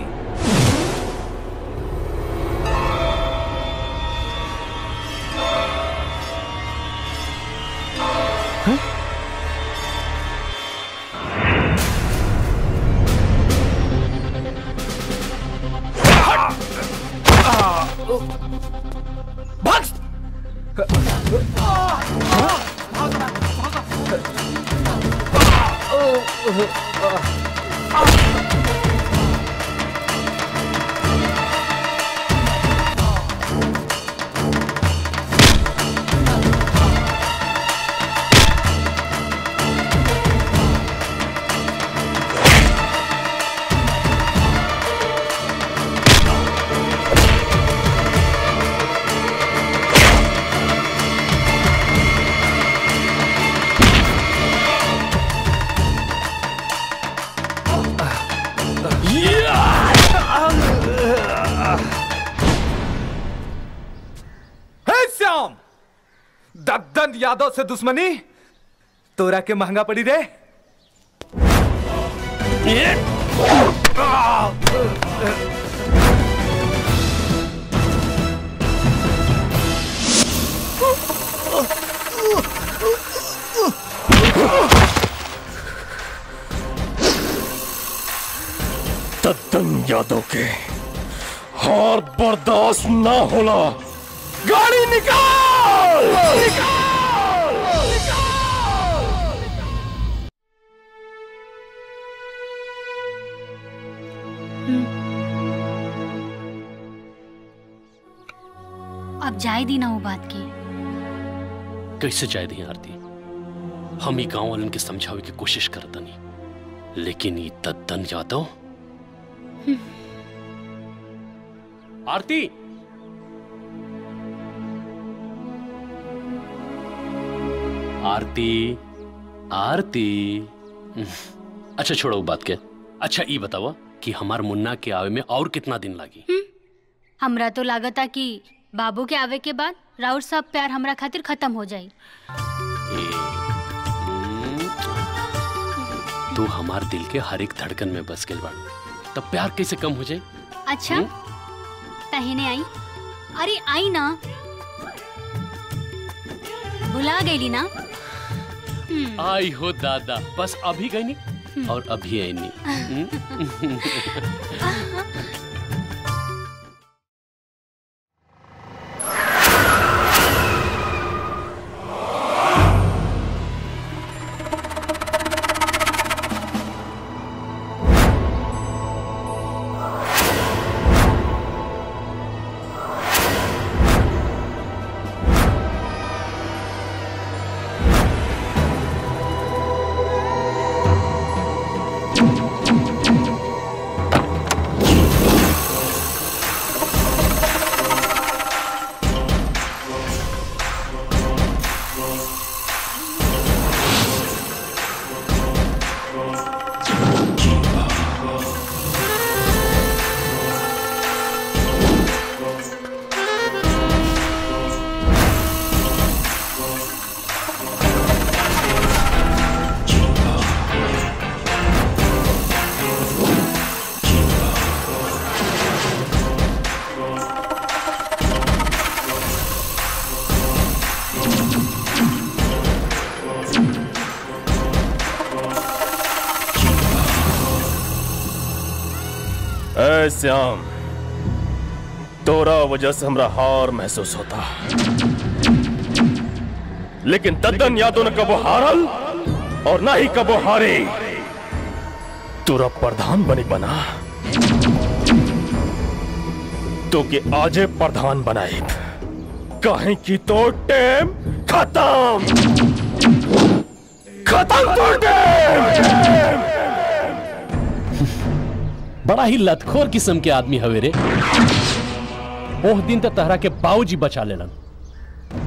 दद्दन यादव से दुश्मनी तोरा के महंगा पड़ी रे। दद्दन यादव के हार बर्दाश्त ना होला। गाड़ी निकाल! निकाल! अब जाए दी ना वो बात की। कैसे जाए दी आरती? हम ही गांव वालन के समझावे की कोशिश करता नहीं, लेकिन ये दद्दन यादव। आरती, आरती, आरती। अच्छा छोड़ो वो बात के। अच्छा ये बताओ कि हमार मुन्ना के आवे में और कितना दिन लागी? हमरा तो लागता कि बाबू के आवे के बाद राउर सब प्यार हमरा खातिर खत्म हो जाई। तू हमार दिल के हर एक धड़कन में बस गेल बाड़ू, तब प्यार कैसे कम हो जाए? अच्छा पहने आई? अरे आई ना, भुला गई ना। आई हो दादा, बस अभी गई नहीं और अभी आई नहीं। श्याम, तोरा वजह से हमरा हार महसूस होता, लेकिन दद्दन यादव ने कबो हारल और ना ही कबो हारे। तोरा प्रधान बनी बना तो कि आजे प्रधान बनाए। कहीं की तो टाइम खत्म खत्म तो टाइम। बड़ा ही लतखोर किस्म के आदमी हवे रे। ओह दिन तो तहरा के बाबूजी बचा लेलन,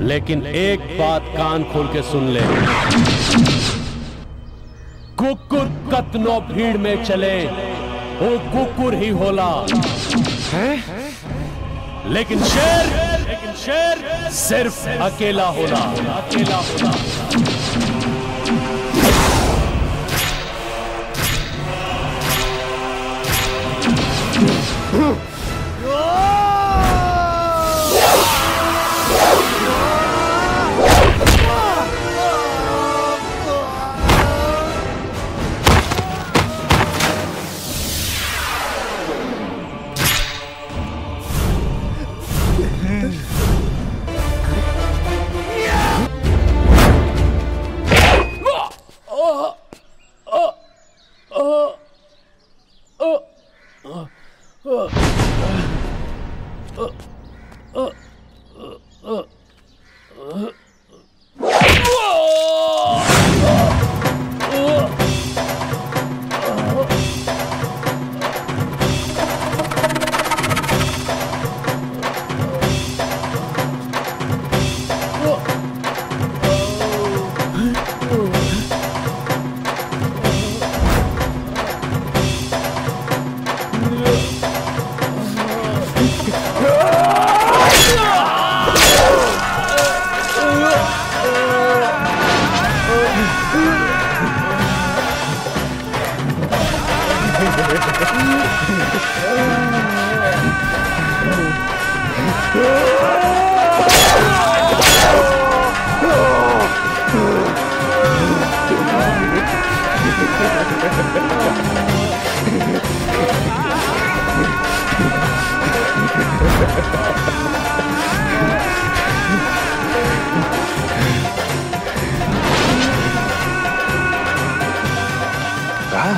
लेकिन एक बात कान खोल के सुन ले, कुकुर कतनो भीड़ में चले वो कुकुर ही होला है? लेकिन शेर सिर्फ अकेला होला, अकेला होला।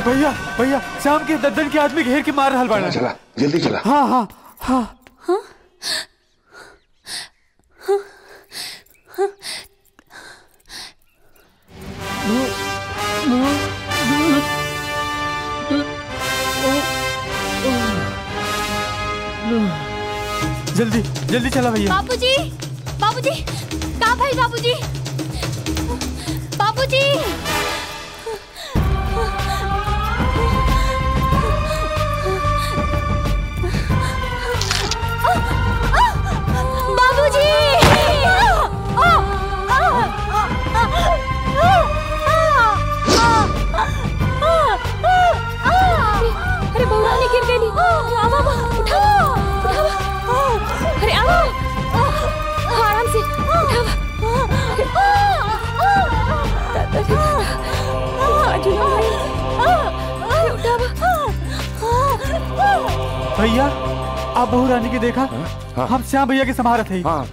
भैया भैया शाम के दद्दन के आदमी घेर के मार रहा बाड़ा। चला जल्दी चला। हाँ हाँ हाँ हाँ हाँ जल्दी जल्दी चला भैया। बाबूजी बाबूजी कहाँ भाई बाबूजी बाबूजी बाबूजी अरे बहुरानी गिर गई। आवा उठावा उठावा। अरे आवा आराम से भैया आप बहू रानी की देखा? हाँ। हम श्याम भैया के समारत है। हाँ।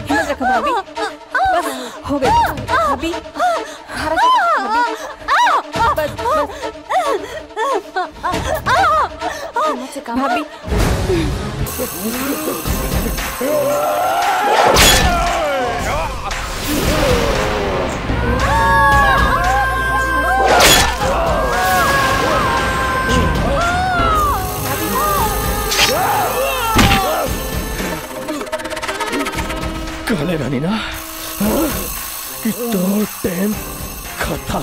हिम्मत रखो भाभी, बस हो गई भाभी। बस हिम्मत से काम भाभी। काले रानी ना कि तो टाइम खत्म,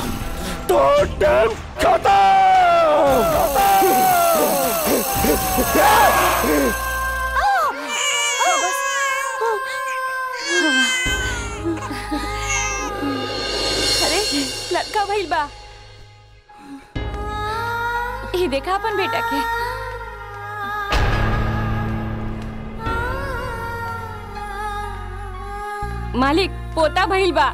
तो टाइम खत्म। अरे लड़का भइल बा। ये देखा अपन बेटा के। मालिक पोता भइल बा।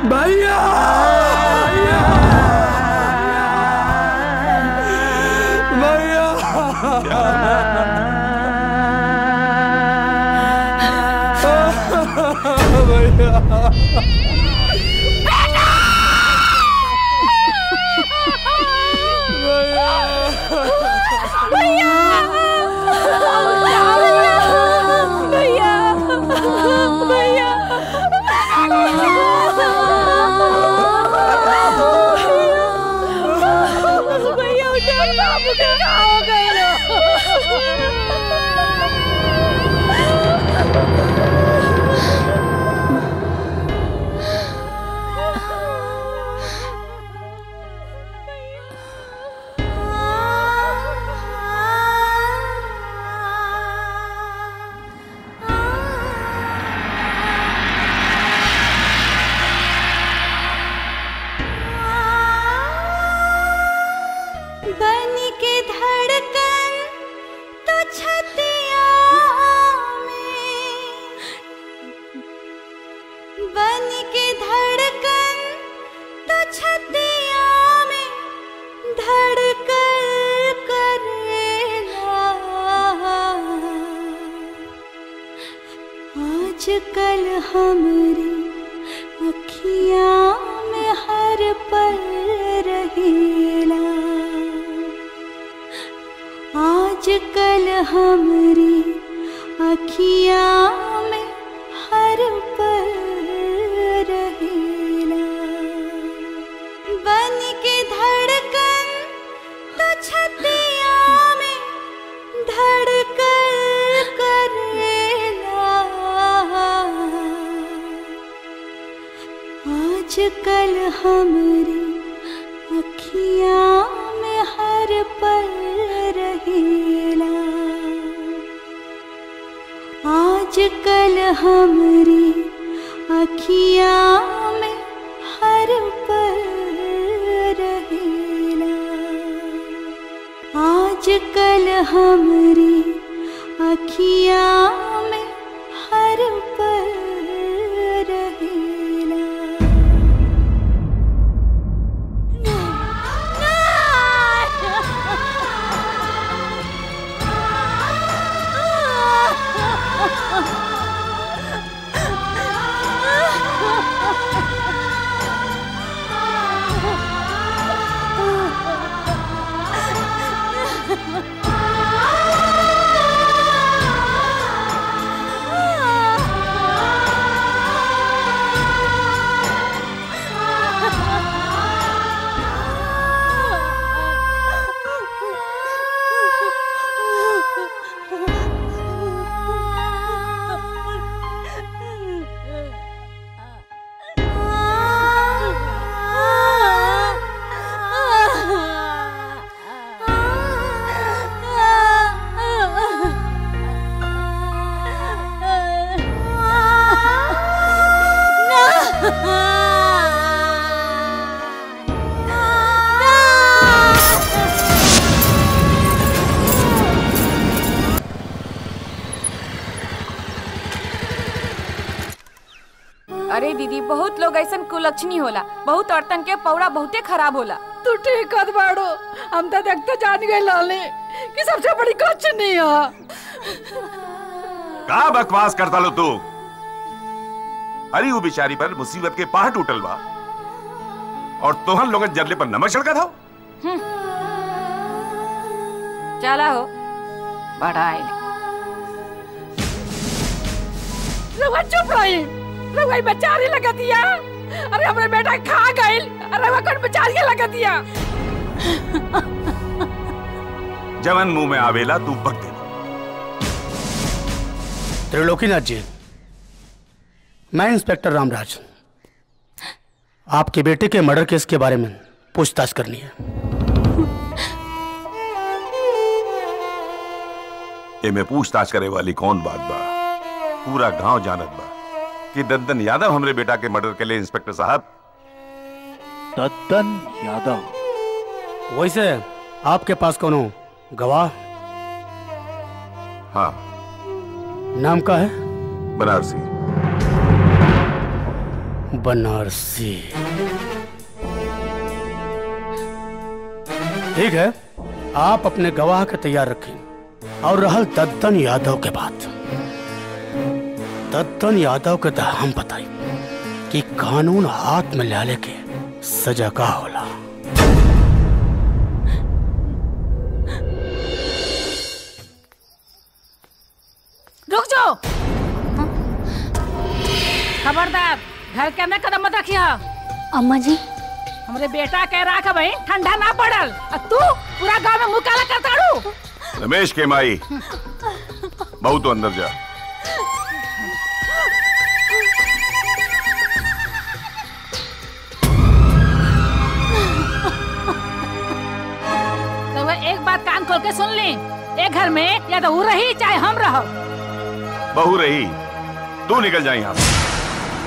भैया आजकल हमरी अखियाँ में हर पल रहेला, आजकल हमरी अखियाँ में हर पल रहेला। बन के धड़कन तो छतिया में धड़कन करेला, आजकल हमरी अखियाँ में हर पल रहेला, आजकल हमरी अखियाँ में हर पल रहेला, आजकल हमरी अखियाँ में हर पल रहेला। अरे दीदी, बहुत लोग ऐसन कुलक्षणी होला, बहुत औरतन के पौड़ा बहुते खराब होला। तू ठीक कर बाड़ो, हम तो देखते जान गए लाले कि सबसे बड़ी कचनी है। का बकवास करता लो तू? अरे वो बेचारी पर मुसीबत के पहाड़ टूटल बा और तोहन लोगन जरले पर नमक छिड़का था। चला हो बढ़ाई चुप रही, रघुई बेचारी लगा दिया। अरे हमारे बेटा खा गई, अरे वह कौन बेचारी लगा दिया। जवन मुंह में आवेला तू बक दे। त्रिलोकीनाथ जी, मैं इंस्पेक्टर रामराज, आपके बेटे के मर्डर केस के बारे में पूछताछ करनी है। ये में पूछताछ करे वाली कौन बात बा? पूरा गांव जानत बा कि दद्दन यादव हमरे बेटा के मर्डर के लिए इंस्पेक्टर साहब। दद्दन यादव? वैसे आपके पास कौन गवाह? हाँ। नाम का है? बनारसी। बनारसी। ठीक है, आप अपने गवाह के तैयार रखें। और रहल दद्दन यादव के बात, दद्दन यादव के तो हम बताई कि कानून हाथ में ले के सजा का होला। रुक जाओ, खबरदार घर के अंदर कदम मत रखिए। अम्मा जी, हमरे बेटा कह रहा है भाई ठंडा ना पड़ल, और तू पूरा गांव में मुंह काला करता रू। रमेश के माई, बहु तो अंदर जा। तो वह एक बात कान खोल के सुन ली, एक घर में या तो वो रही चाहे हम रहो। बहू रही, तू निकल जा यहाँ से।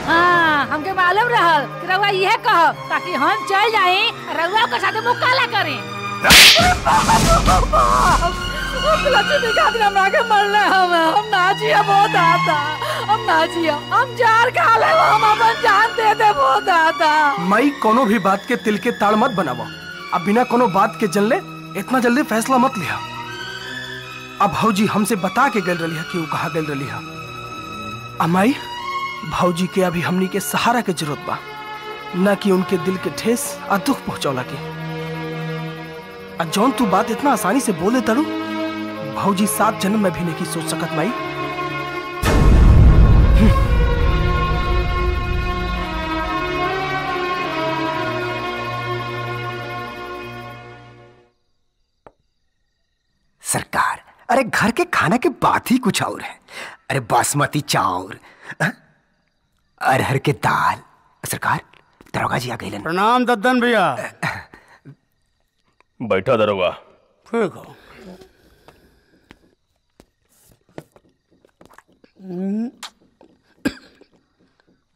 हाँ, हमके मालूम रहल कि रउआ यह कहो ताकि हम चल जाए, रउआ के साथ मुंह काला करें। लक्ष्मी खातिर हमरा के मरले हम ना जिया बहुत आता, हम ना जिया, हम जार खा ले, हम अपन जान दे दे बहुत आता। मई कोनो भी बात के तिल के ताड़ मत बनावा। अब बिना कोनो बात के जल ले इतना जल्दी फैसला मत लिया। अब भौजी हमसे बता के गल रही है कि वो कहाँ गल रही है। अमाई, भौजी के अभी हमनी के सहारा के जरूरत बा, न कि उनके दिल के ठेस और दुख पहुंचौला के। जौन तू बात इतना आसानी से बोले तरू, भौजी 7 जन्म में भी नहीं सोच सकत माई। सरकार, अरे घर के खाना के बात ही कुछ और है। अरे बासमती चावल, अरहर के दाल। सरकार, दरोगा जी आ गए। प्रणाम दद्दन भैया। बैठा दरोगा। ठीक हो।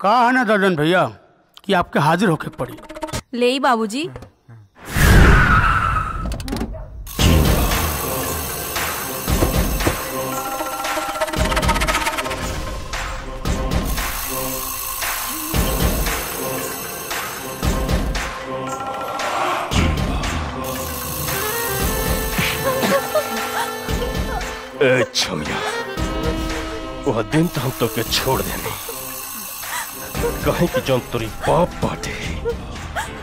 कहा है ना दद्दन भैया कि आपके हाजिर होके पड़ी। ले बाबूजी। छमिया, वह दिन तो हम तो के छोड़ देने, कहीं कि जौन तोरी बाप बाटे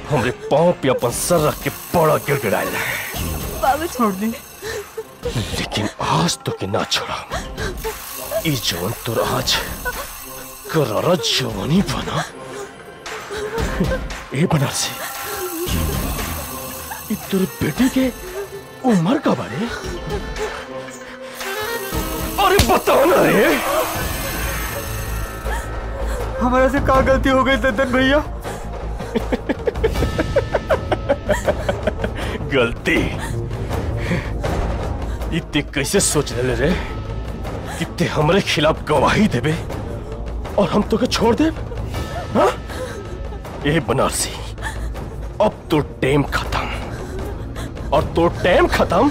हमरे पांव पे अपन सर रख के बड़ा गिड़गिड़ाए है। बाबू छोड़ दी, लेकिन आज तो के ना छोड़ा। ई जौन तोर आज करारा जवानी बना, ए बनारसी, ई तोर बेटी के उम्र का बारे? अरे बताओ ना रे। हमारे से क्या गलती हो गई दद्दन भैया? गलती? इतने कैसे सोच रहे रे कि ते हमारे खिलाफ गवाही देबे और हम तो के छोड़ दे? हाँ? ये बनारसी, अब तो टाइम खत्म, और तो टाइम खत्म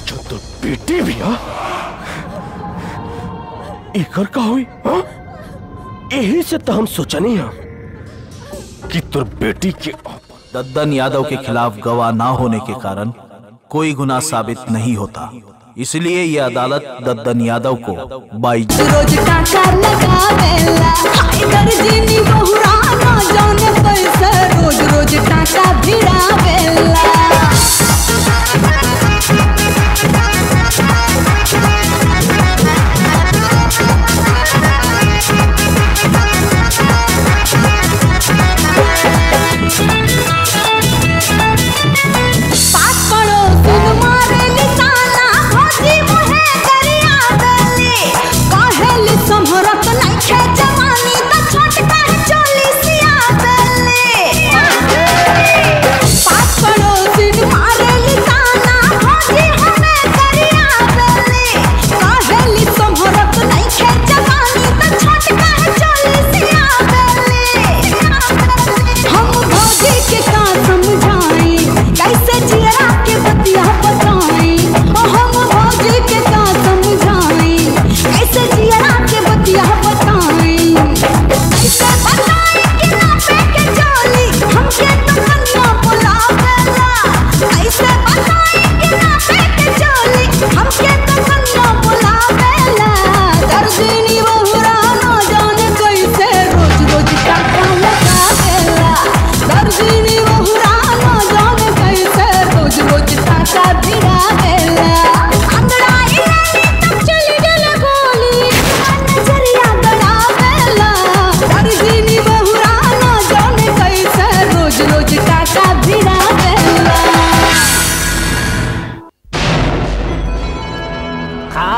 जो तो बेटी भी एकर का हुई। हाँ? यही से तो हम सोचनी है कि तुर बेटी के दद्दन यादव के खिलाफ गवाह ना होने के कारण कोई गुनाह साबित नहीं होता, इसलिए ये अदालत दद्दन यादव को 22 रोज टाका लगावेला, हाय दर्जनी बहुराना जौने पैसे रोज रोज टाका भिड़ावेला। छोट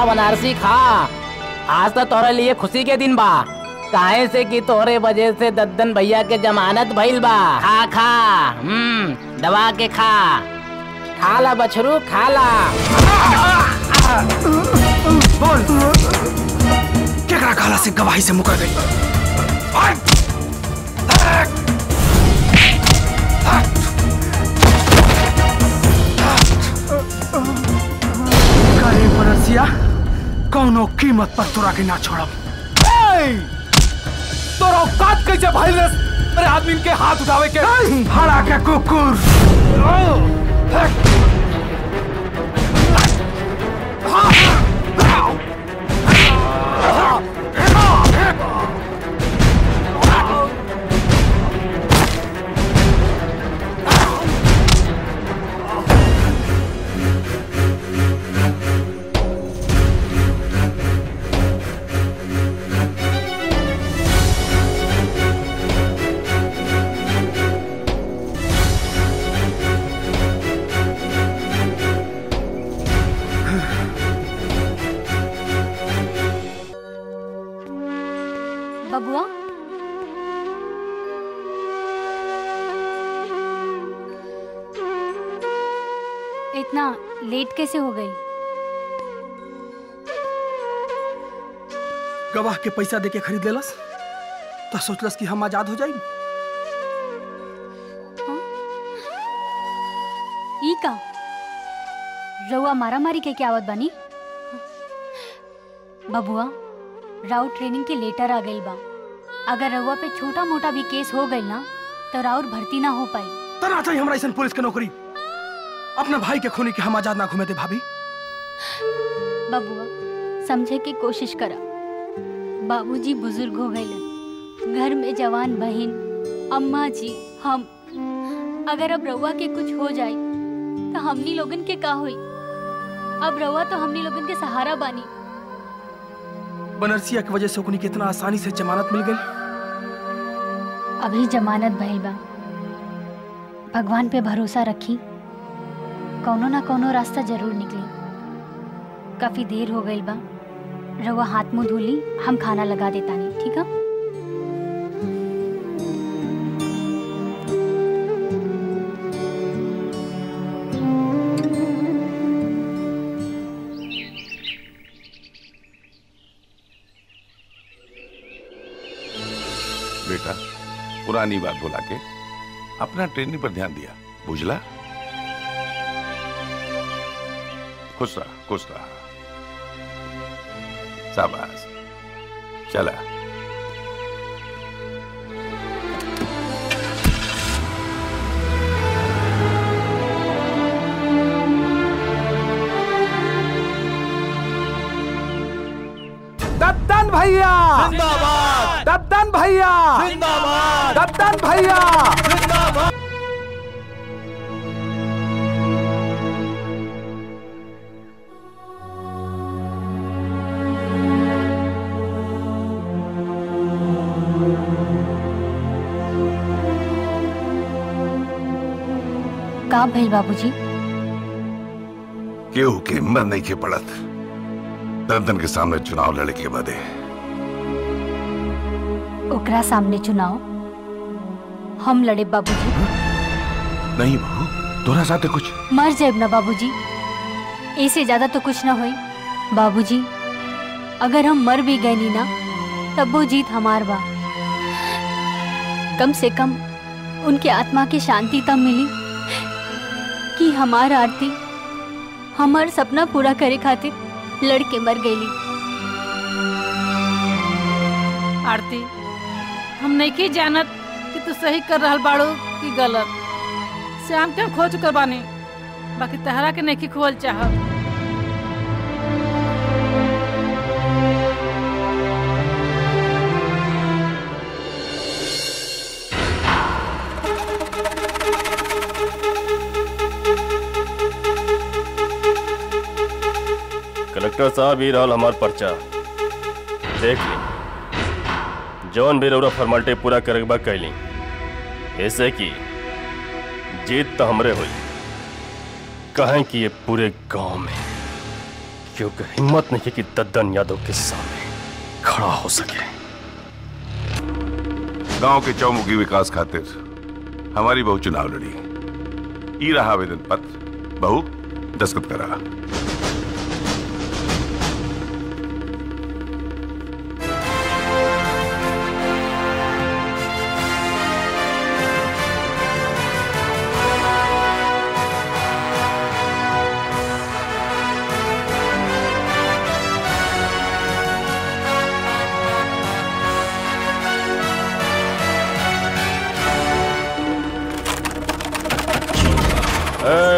बनारसी खा। आज तो तोरे लिए खुशी के दिन बा, काहे से कि तोरे वजह से दद्दन भैया के जमानत भइल बा। खा खा, दबा के खा। खा ला बछरू, खा ला। बोल केकरा काला से गवाही से मुकर गई? करे बनरसिया, कौनो कीमत पर तोरा के ना छोड़ब। तोरा औकात कैसे भाई रे मेरे आदमी के हाथ उठावे के? हरा के कुकुर। बबुआ, इतना लेट कैसे हो गई? गवाह के पैसा दे के खरीद लेलस तो सोचलस कि हम आजाद हो जाई। ई का रउआ मारा मारी के क्या आवत बानी? बबुआ, राउर ट्रेनिंग के लेटर आ गइल बा। अगर रउआ पे छोटा मोटा भी केस हो गइल ना तो राउर भर्ती ना हो पाई। तना चाहिए हमरा ऐसन पुलिस के नौकरी। अपना भाई के खूनी के हम आजाद ना घूमे दे भाभी। बबुआ, समझे की कोशिश करा। बाबूजी बुजुर्ग हो गए, घर में जवान बहन, अम्मा जी, हम। अगर अब रउआ के कुछ हो जाए तो हमनी लोगन के का होई? अब रउआ तो हमनी लोगन के सहारा बानी। बनरसिया की वजह से ओकनी कितना आसानी से जमानत मिल गई। अभी जमानत भइल बा, भगवान पे भरोसा रखी, कौनो ना कौनो रास्ता जरूर निकली। काफी देर हो गई बा, रउआ हाथ मुंह धोली, हम खाना लगा देता नहीं, ठीक है? बेटा, पुरानी बात भुला के अपना ट्रेनिंग पर ध्यान दिया, बुझला? खुश रहा, खुश रहा। शाबाश, चला। दद्दन भैया जिंदाबाद, दद्दन भैया जिंदाबाद, दद्दन भैया जिंदाबाद। का भइल बाबूजी? केहू के हिम्मत नहीं के पड़त दद्दन के सामने चुनाव लड़े के बदे। ओकरा सामने चुनाव हम लड़े बाबूजी? नहीं बहू, तोरा साथे कुछ मर जाए ना बाबूजी, ऐसे ज्यादा तो कुछ ना होई। बाबूजी, अगर हम मर भी गए नी ना तब वो जीत हमार बा। कम से कम उनके आत्मा की शांति तब मिली कि हमार आरती हमार सपना पूरा करे खातिर लड़के मर गईली। आरती, हम नहीं की जानत कि तू सही कर रहल बाड़ू कि गलत। श्याम के हम खो चुकल बानी, बाकी तहरा के नहीं की खोल चाहत। कलेक्टर साहब, ही रहल हमार पर्चा देख ली। जौन भी रउरा फॉर्मेलिटी पूरा करे बा कैली, ऐसे कि जीत तो हमरे हुई। कहें कि ये पूरे गांव में क्यों हिम्मत नहीं कि दद्दन यादव के सामने खड़ा हो सके। गांव के चौमुखी विकास खातिर हमारी बहू चुनाव लड़ी। ई रहा आवेदन पत्र, बहू दस्तखत करा।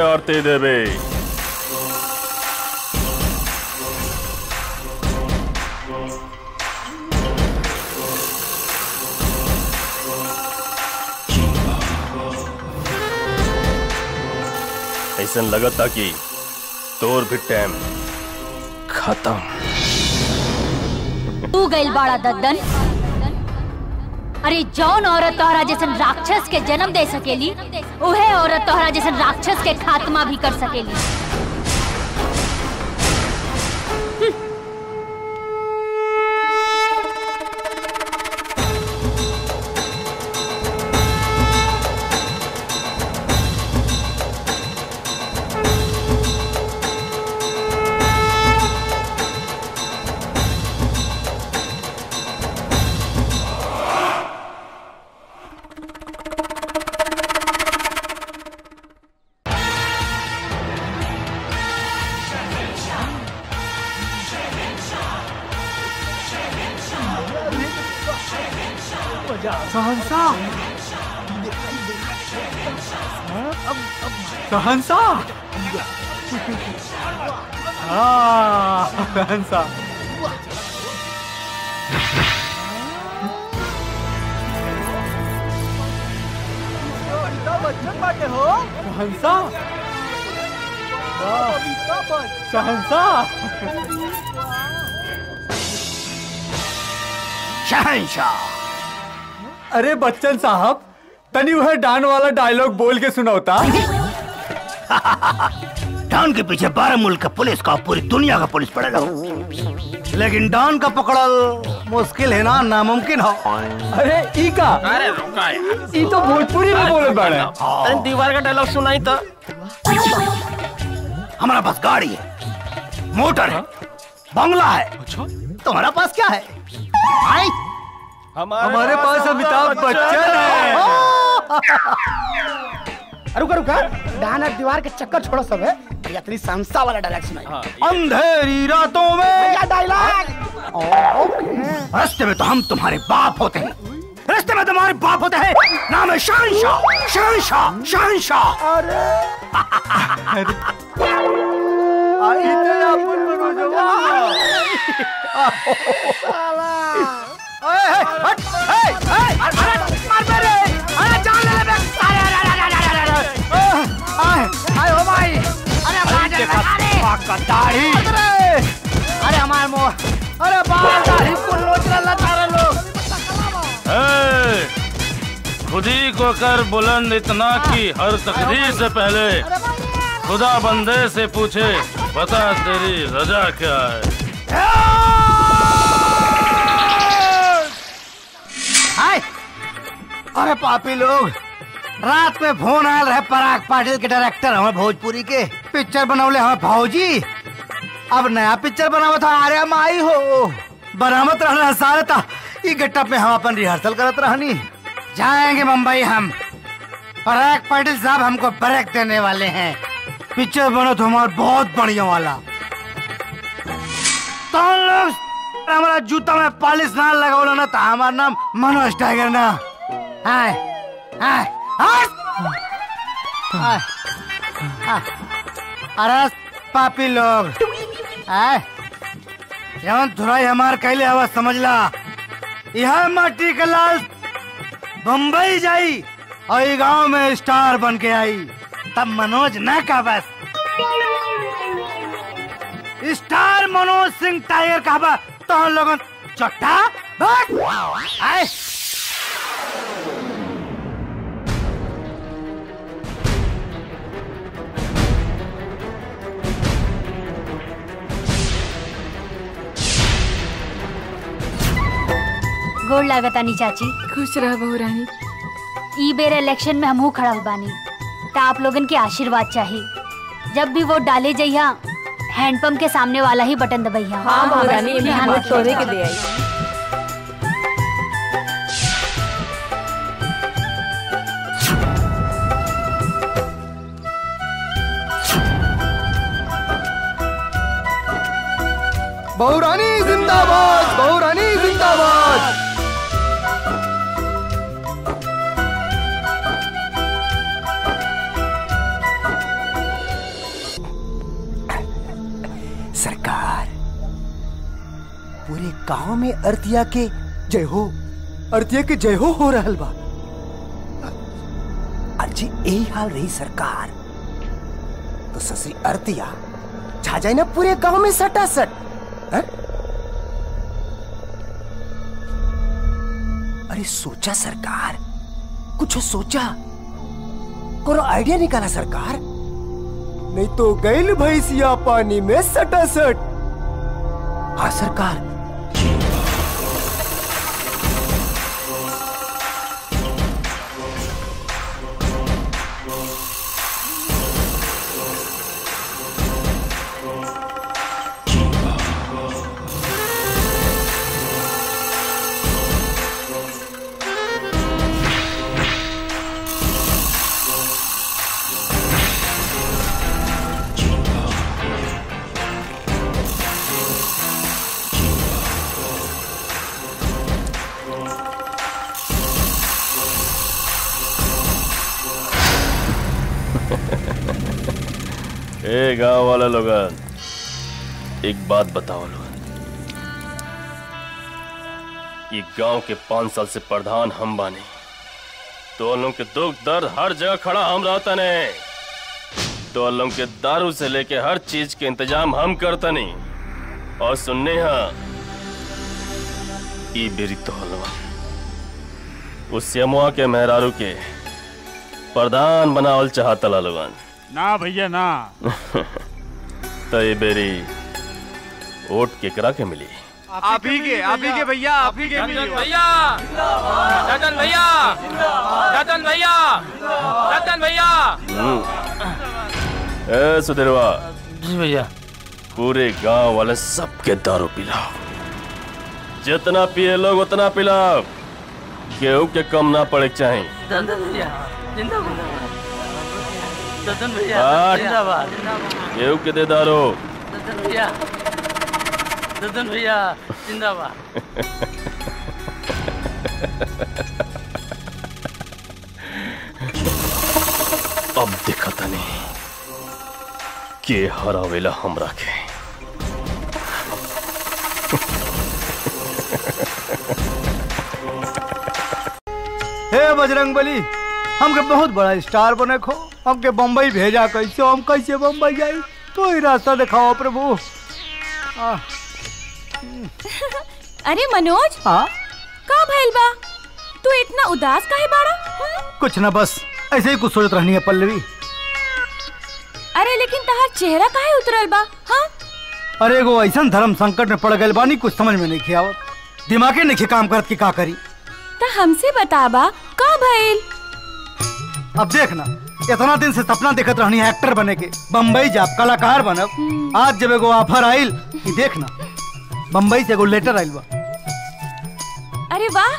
आरती देवी, ऐसा लगता कि तोर भी टाइम खत्म। तू गइल बाड़ा दद्दन। अरे जौन औरत तोहरा जैसन राक्षस के जन्म दे सकेली, उहे औरत तोहरा जैसन राक्षस के खात्मा भी कर सकेली। सहनसा, सहनसा, सहनसा। सहनसा, सहनसा। शहंशाह। अरे बच्चन साहब, तनी वह डान वाला डायलॉग बोल के सुनाओता। डॉन के पीछे 12 मुल्क का पुलिस का, पूरी दुनिया का पुलिस पड़ेगा, लेकिन डॉन का पकड़ल मुश्किल है ना, नामुमकिन हो। अरे ई का? अरे रुका यार, ई तो भोजपुरी में बोलत बाड़े। अरे दीवार का डायलॉग सुनाई तो। हमारा पास गाड़ी है, मोटर है, बंगला है। तुम्हारा पास क्या है? आई हमारे पास अमिताभ बच्चन है। रुका रुका, डाना दीवार के चक्कर छोड़ो सब है। इतनी संस्था वाला डायलॉग सुनाई। अंधेरी रातों में या डायलॉग। रास्ते में तो हम तुम्हारे बाप होते हैं, रास्ते में तुम्हारे बाप होते हैं। नाम है शहंशाह, शहंशाह, शहंशाह। अरे अरे हमारे मुंह, अरे बाल दाढ़ी को लोच रहा लोग। खुदी को कर बुलंद इतना कि हर तकदीर से पहले खुदा बंदे से पूछे, बता तेरी रजा क्या है। हाय, अरे पापी लोग, रात में फोन आयल रहे पराग पाटिल के डायरेक्टर हमें भोजपुरी के पिक्चर बनौले हमें भौजी। अब नया पिक्चर बनावा था, अरे माई हो बरामद रहना सारे था। ई गेटअप में हम अपन रिहर्सल करत रहनी। जाएंगे मुंबई हम, पराग पाटिल साहब हमको ब्रेक देने वाले हैं। पिक्चर बनो तो हमारा बहुत बढ़िया वाला। तो लोग हमारा जूता में पॉलिश ना लगाओ ना, तो हमारा नाम मनोज टाइगर ना। हाय हाय हाय, अरे पापी लोग, जवन धुराई हमार कैले हवा समझला। यह माटी का लाल बम्बई जाई और ये गांव में स्टार बन के आई, तब मनोज ना का बस स्टार मनोज सिंह टाइगर का बा। तो हम लोगों चट्टा आए। लागतानी चाची। खुश रह बहू रानी। ई बेर इलेक्शन में हमहू खड़ा बानी, तो आप लोगन के आशीर्वाद चाहिए। जब भी वोट डाले जइहा हैंडपंप के सामने वाला ही बटन दबइहा। हाँ बहू रानी, ध्यान तोरे के दे आई। बहू रानी जिंदाबाद, बहू रानी जिंदाबाद। सरकार, पूरे गांव में अर्तिया के जय हो, अर्तिया के जय हो रहल बा। अर्जी यही हाल रही सरकार तो ससुरी अर्तिया छा जाए ना पूरे गांव में सटासट। अरे सोचा सरकार, कुछ सोचा, कोनो आइडिया निकाला सरकार, नहीं तो गैल भैंसिया पानी में सटासट। हाँ सरकार। ए गांव वाला लोगन, एक बात बताओ लोगन, ये गांव के 5 साल से प्रधान हम बानी, तो लोगों के दुख दर्द हर जगह खड़ा हम रहता ने, तो लोगों के दारू से लेके हर चीज के इंतजाम हम करता नहीं। और सुनने हाँ ई बेरी तो हलवा उस यमुआ के मेहरारू के प्रधान बनावल चाहता लोगन। ना भैया ना। तो ये बेरी वोट केकरा के मिली? आप ही के भैया, आप ही के मिली। भैया, रतन भैया, रतन भैया, रतन भैया। ए सुधीरवा। जी भैया। पूरे गांव वाले सबके दारू पिलाओ, जितना पिए लोग उतना पिलाओ, केहू के कम ना पड़े चाहिए। ददन भैया जिंदाबाद। केहू के दे दारू। ददन भैया, ददन भैया जिंदाबाद। अब दिखता नहीं के हरावेला हमरा के। हे बजरंगबली, हमके बहुत बड़ा स्टार बने खो, हमके बम्बई भेजा कैसे, हम कैसे बम्बई जाए, तो ही रास्ता दिखाओ प्रभु। अरे मनोज, हाँ का भइल बा? तू इतना उदास काहे बाड़ा? कुछ ना, बस ऐसे ही कुछ सोचत रहनी है पल्लवी। अरे लेकिन तहार चेहरा काहे उतरल बा? हाँ? अरे एगो ऐसा धर्म संकट में पड़ गए बानी, कुछ समझ में नहीं खियावत, दिमागे नहीं काम करत कि का करी। ता हमसे बताबा का भइल? अब देखना, इतना दिन से सपना देखत रहनी है एक्टर बने के, बम्बई जाब कलाकार बनब। आज जब एगो ऑफर आइल कि देखना बम्बई से एगो लेटर आइल बा। अरे वाह,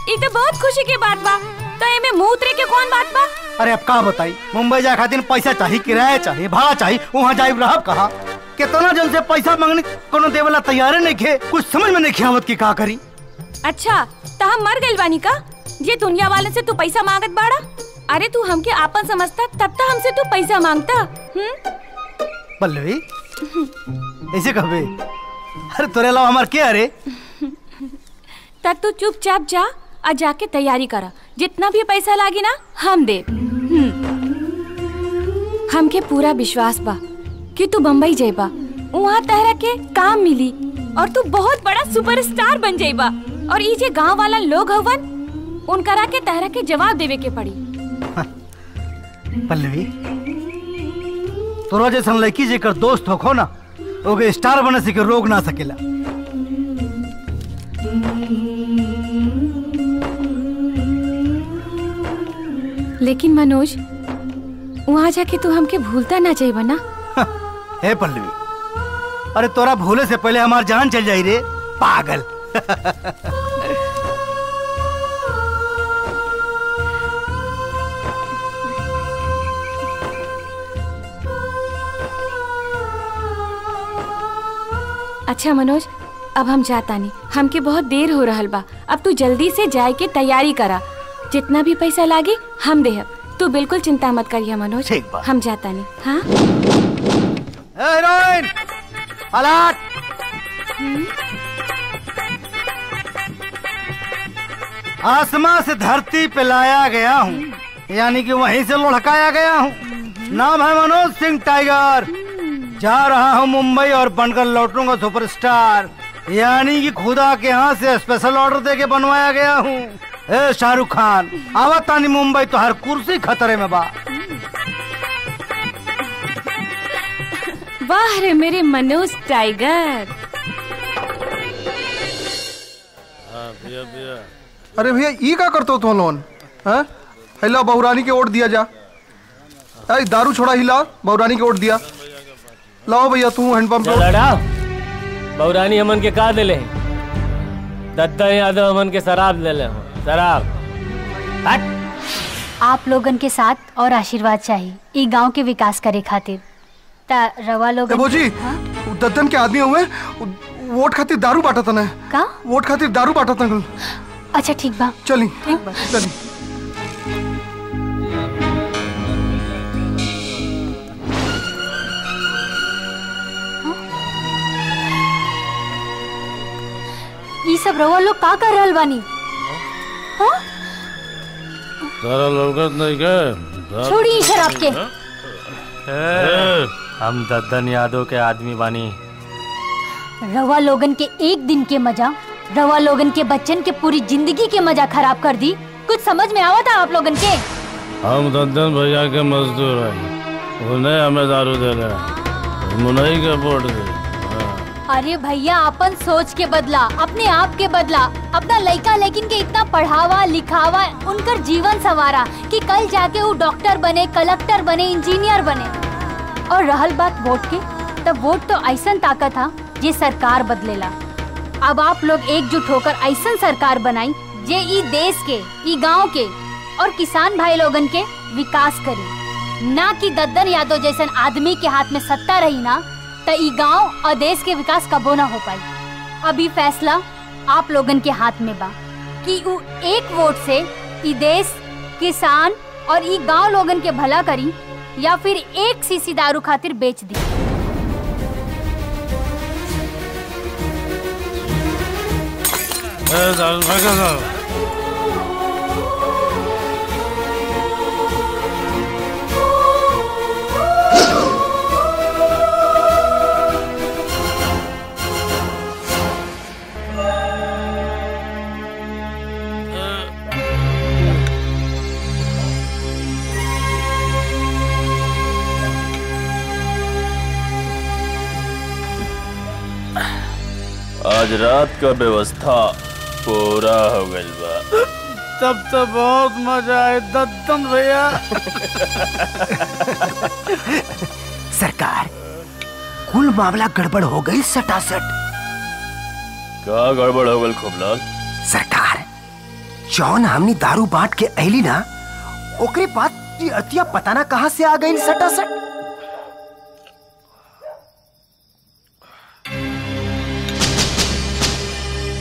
ये तो बहुत खुशी की बात बा। तो एमे मुंह उतरे के कौन बात बा? अरे अब का बताई, मुंबई जाए खातिर पैसा चाहिए, किराया चाहिए, भाड़ा चाहिए, वहाँ जाए रहब कहाँ? कितना जन से पैसा मांगने कोनो देवला तैयार नहीं खे, कुछ समझ में नहीं खियावत की का करी। अच्छा, ता हम मर गइल बानी का ये दुनिया वाले से तू पैसा मांगत बाड़ा? अरे तू हमके आपन समझता तब तक हमसे तू पैसा मांगता। पल्लवी ऐसे कहबे? अरे तोरे अलावा हमार क्या? अरे तब तू चुपचाप जा और जाके तैयारी करा, जितना भी पैसा लागी ना हम दे। हमके पूरा विश्वास बा कि तू बम्बई जाइबा, वहाँ तहरा के काम मिली और तू बहुत बड़ा सुपरस्टार बन जाइबा। और ये जे गांव वाला लोग हवन उनकरा के तहरा के जवाब देवे के पड़ी। पल्लवी, तोरा जैसन लड़की जेकर दोस्त हो ना, ओके स्टार बने से के रोक ना सकेला। लेकिन मनोज वहाँ जाके तू हमके भूलता ना चाहिए ना। हे पल्लवी, अरे तोरा भूले से पहले हमार जान चल जाई रे पागल। अच्छा मनोज, अब हम जाता नहीं, हमके बहुत देर हो रहल बा। अब तू जल्दी से जाए के तैयारी करा, जितना भी पैसा लागे हम देहब। तू बिल्कुल चिंता मत करिए मनोज, हम जाता नहीं। हाँ हीरोइन अलर्ट। आसमां से धरती पे लाया गया हूँ, यानी कि वहीं से लुढ़काया गया हूँ। नाम है मनोज सिंह टाइगर। जा रहा हूँ मुंबई और बनकर लौटूंगा सुपरस्टार, यानी कि खुदा के यहाँ से स्पेशल ऑर्डर देके बनवाया गया हूँ। ए शाहरुख खान, आवा तानी मुंबई, तो हर कुर्सी खतरे में बा। वाह रे मेरे मनोज टाइगर। अरे भैया ये क्या करते हो तुम लोन? हिला बहुरानी के वोट दिया जा। अरे दारू छोड़ा, हिला बहुरानी के वोट दिया। लाओ भैया तू हैंडपंप। बहुरानी हमन के का दिले? दद्दा यादव हमन के शराब दिले। शराब आप लोगन के साथ और आशीर्वाद चाहिए ई गांव के विकास करे खातिर। ता रवा लोग जी दद्दन के आदमी हुए, वोट खातिर दारू बांटा था का? वोट खातिर दारू बांटा था। अच्छा ठीक बा, चली ठीक बा, चली। ये सब रवा लोग का कर रहल बानी? हाँ? तारा लोगत नहीं के? छोड़ी शराब के। हम दद्दन यादव के आदमी बानी। रवा लोगन के एक दिन के मजा, रवा लोगन के बच्चन के पूरी जिंदगी के मजा खराब कर दी। कुछ समझ में आवा था आप लोगन के? हम दद्दन भैया के मजदूर हैं, उन्हें हमें दारू दे रहे, मुनई के वोट दे। अरे भैया, अपन सोच के बदला, अपने आप के बदला, अपना लड़का लेकिन के इतना पढ़ावा लिखावा, उनकर जीवन संवारा कि कल जाके वो डॉक्टर बने, कलेक्टर बने, इंजीनियर बने। और रहल बात वोट के, तब वोट तो ऐसा ताकत था ये सरकार बदलेला। अब आप लोग एकजुट होकर ऐसा सरकार बनाई जे ई देश के, ई गांव के और किसान भाई लोगन के विकास करी, ना कि दद्दन यादव जैसन आदमी के हाथ में सत्ता रही ना तो ई गांव और देश के विकास कबो ना हो पाई। अभी फैसला आप लोगन के हाथ में बा कि वो एक वोट से ई देश, किसान और ई गांव लोगन के भला करी या फिर एक सीसी दारू खातिर बेच दी। आज रात का व्यवस्था पूरा हो गई बा। तब तो बहुत मजा आए दद्दन भैया। सरकार, कुल मामला गड़बड़ हो गई सटासट। क्या गड़बड़ हो गई खूबलाल? सरकार, जौन हमनी दारू बांट के अली ना, ओकरे बाद ये अतिया पता ना कहाँ से आ गई सटासट।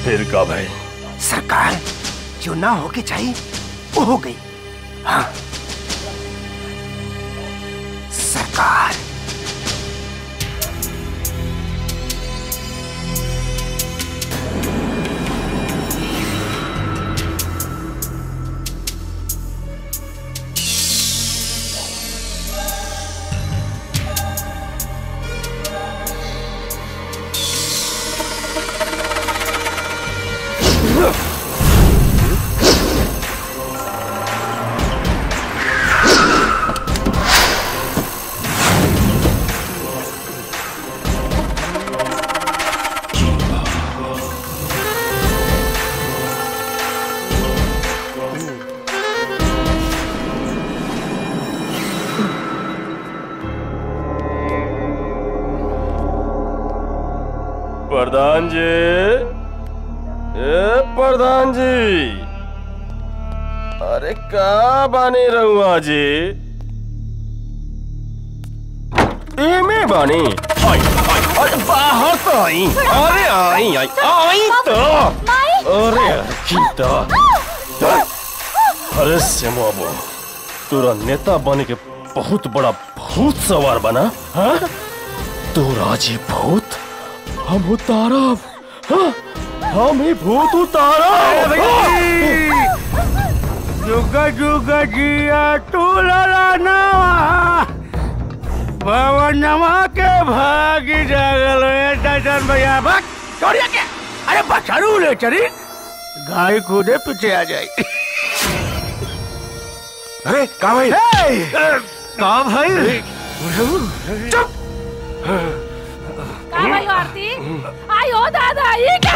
फिर का भाई? सरकार, जो ना होके चाहिए वो हो गई। हाँ सरकार, प्रधान जी, प्रधान जी, अरे कहाँ बानी रहुआ जी? में बानी अरे बाहर तो आई, अरे आई तो, अरे तो अरे सेमोबो, तोरा नेता बने के बहुत बड़ा भूत सवार बना, हाँ? तोरा जी भूत हम उतारब, हाँ? हम ही भूत उतारब। जुगा जुगा जिया तू ललाना भवनमा के भागी जागल दर्शन भैया भाग छोड़िए क्या? अरे बचारू ले चली गाय कूदे पीछे आ जाए। अरे का भाई? का भाई? चुप। का भाई आरती? आई हो दादा ये क्या?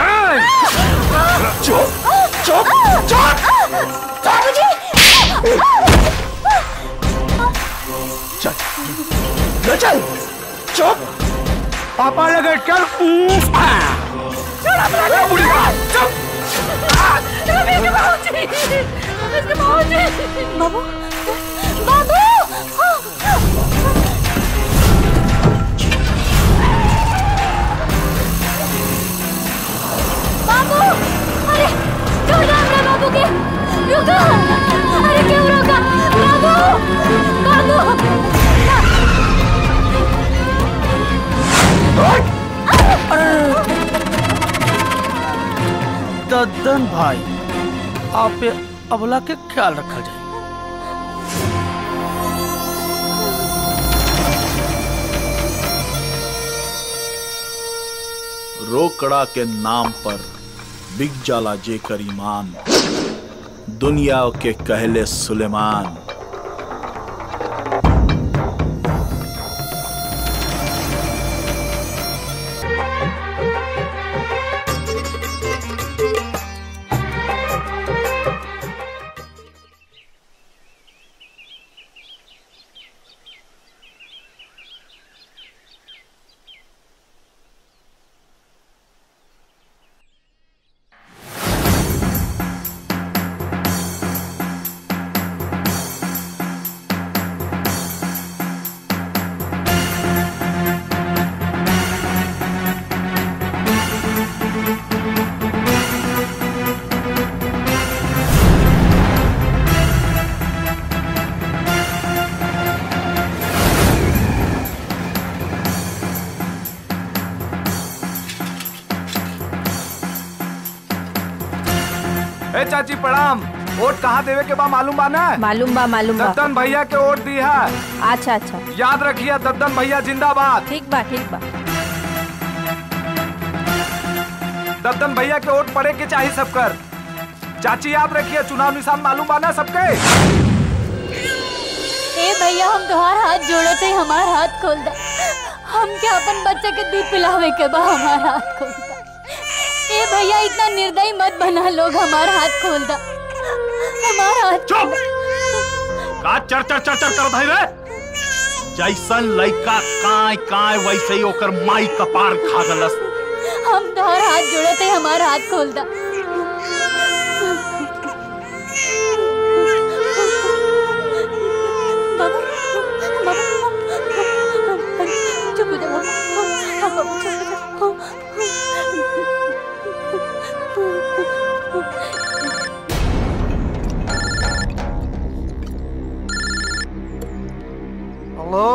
चुप चुप चुप। बाबूजी। चल चल चुप। पापा लगे चल। चल अपना बुढ़िया चुप। बाबू बाबू बाबू अरे क्यों जाम रहा बाबू के रुको अरे क्यों रोका बाबू बाबू दद्दन भाई आप अबला के ख्याल रखा जाए। रोकड़ा के नाम पर बिक जाला जेकर ईमान, दुनिया के कहले सुलेमान। चाची प्रणाम। वोट कहाँ देवे के बा मालूम बा ना? मालूम बा दद्दन भैया के वोट दी है। अच्छा अच्छा याद रखिए दद्दन भैया जिंदाबाद। ठीक बा ठीक बा। दद्दन भैया के वोट पड़े के चाहिए सबकर। चाची याद रखिए चुनाव निशान मालूम बा ना सबके। ए भैया हम तुम्हार हाथ जोड़े थे हमार हाथ खोल दा। हम क्या अपन बच्चे के दूध पिलावे के बा हमार हाथ खोल दा। ए भैया इतना निर्दयी मत बना लोग हमार हाथ खोल दा। हमार हाथ चुप। का चर चर चर चर कर भाई रे। जैसन लइका काय काय वैसे ही ओकर माई कपार खा गलस। हम तुम्हार हाथ जोड़े थे हमार हाथ खोल दा। बाबा बाबा चुप हो जाओ। बाबा चुप हो जाओ। हेलो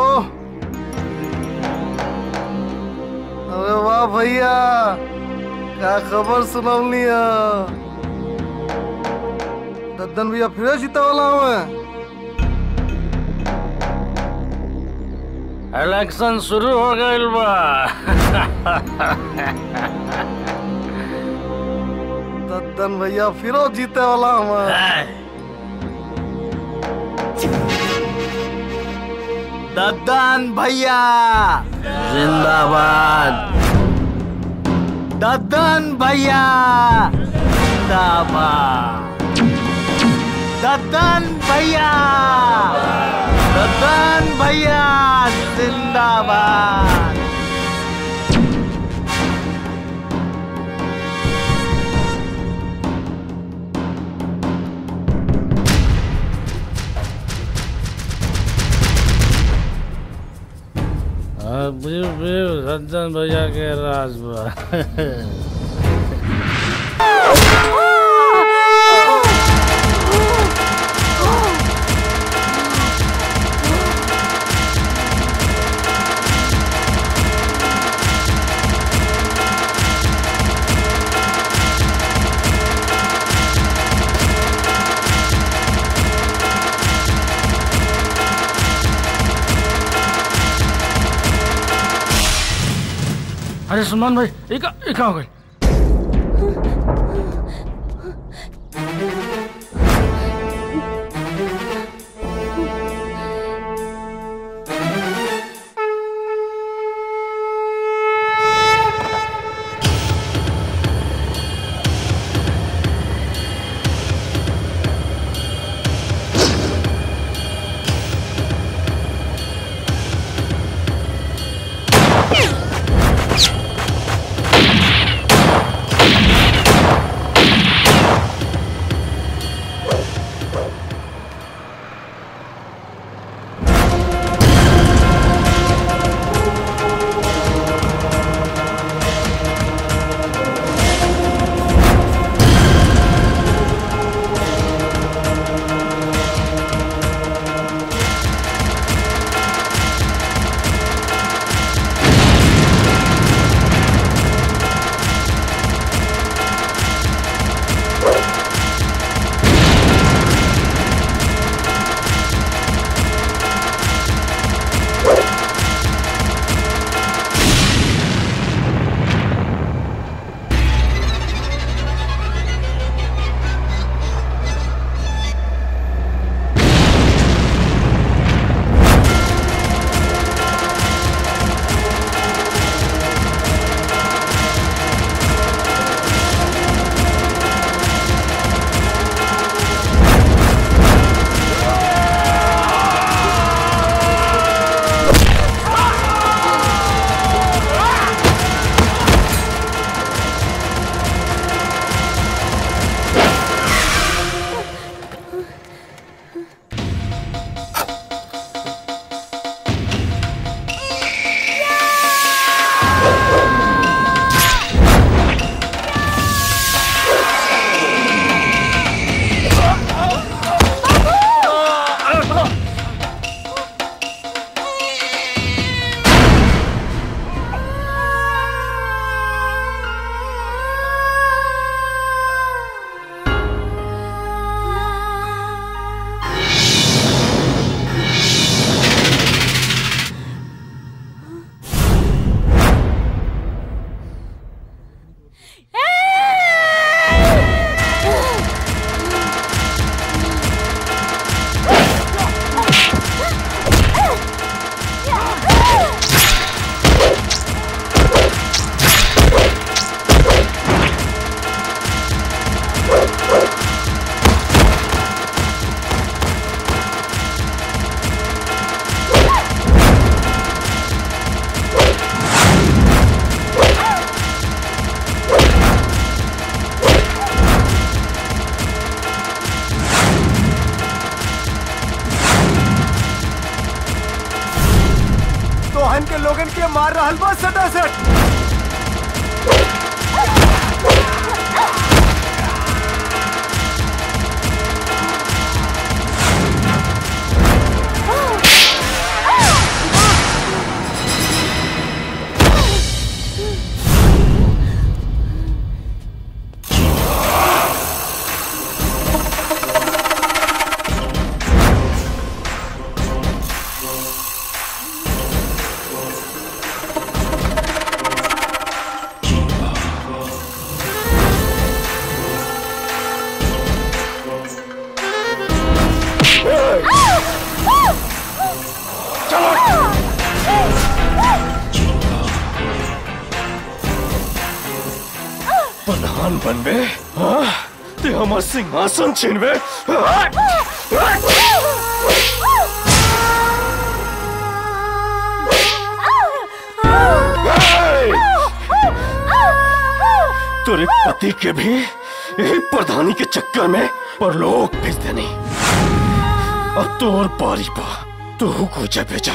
अरे वाह भैया क्या खबर सुनौनी है? दद्दन भैया फिर जीता वाला हूँ। इलेक्शन शुरू हो गइल बा। दद्दन भैया फिर जीते वाला हूँ। दद्दन भैया जिंदाबाद। दद्दन भैया जिंदाबाद। दद्दन भैया दद्दन भैया जिंदाबाद। दद्दन भैया के राज बा। अरे सुमन भाई एक हो गई। लोगन के मार रहल बा सटासट। प्रधान बनबे, हाँ? ते हमार सिंहासन छीनबे। तेरे पति के भी यही प्रधानी के चक्कर में परलोक भेज देनी। अब तोर बारी पा, तू को जा बेचा,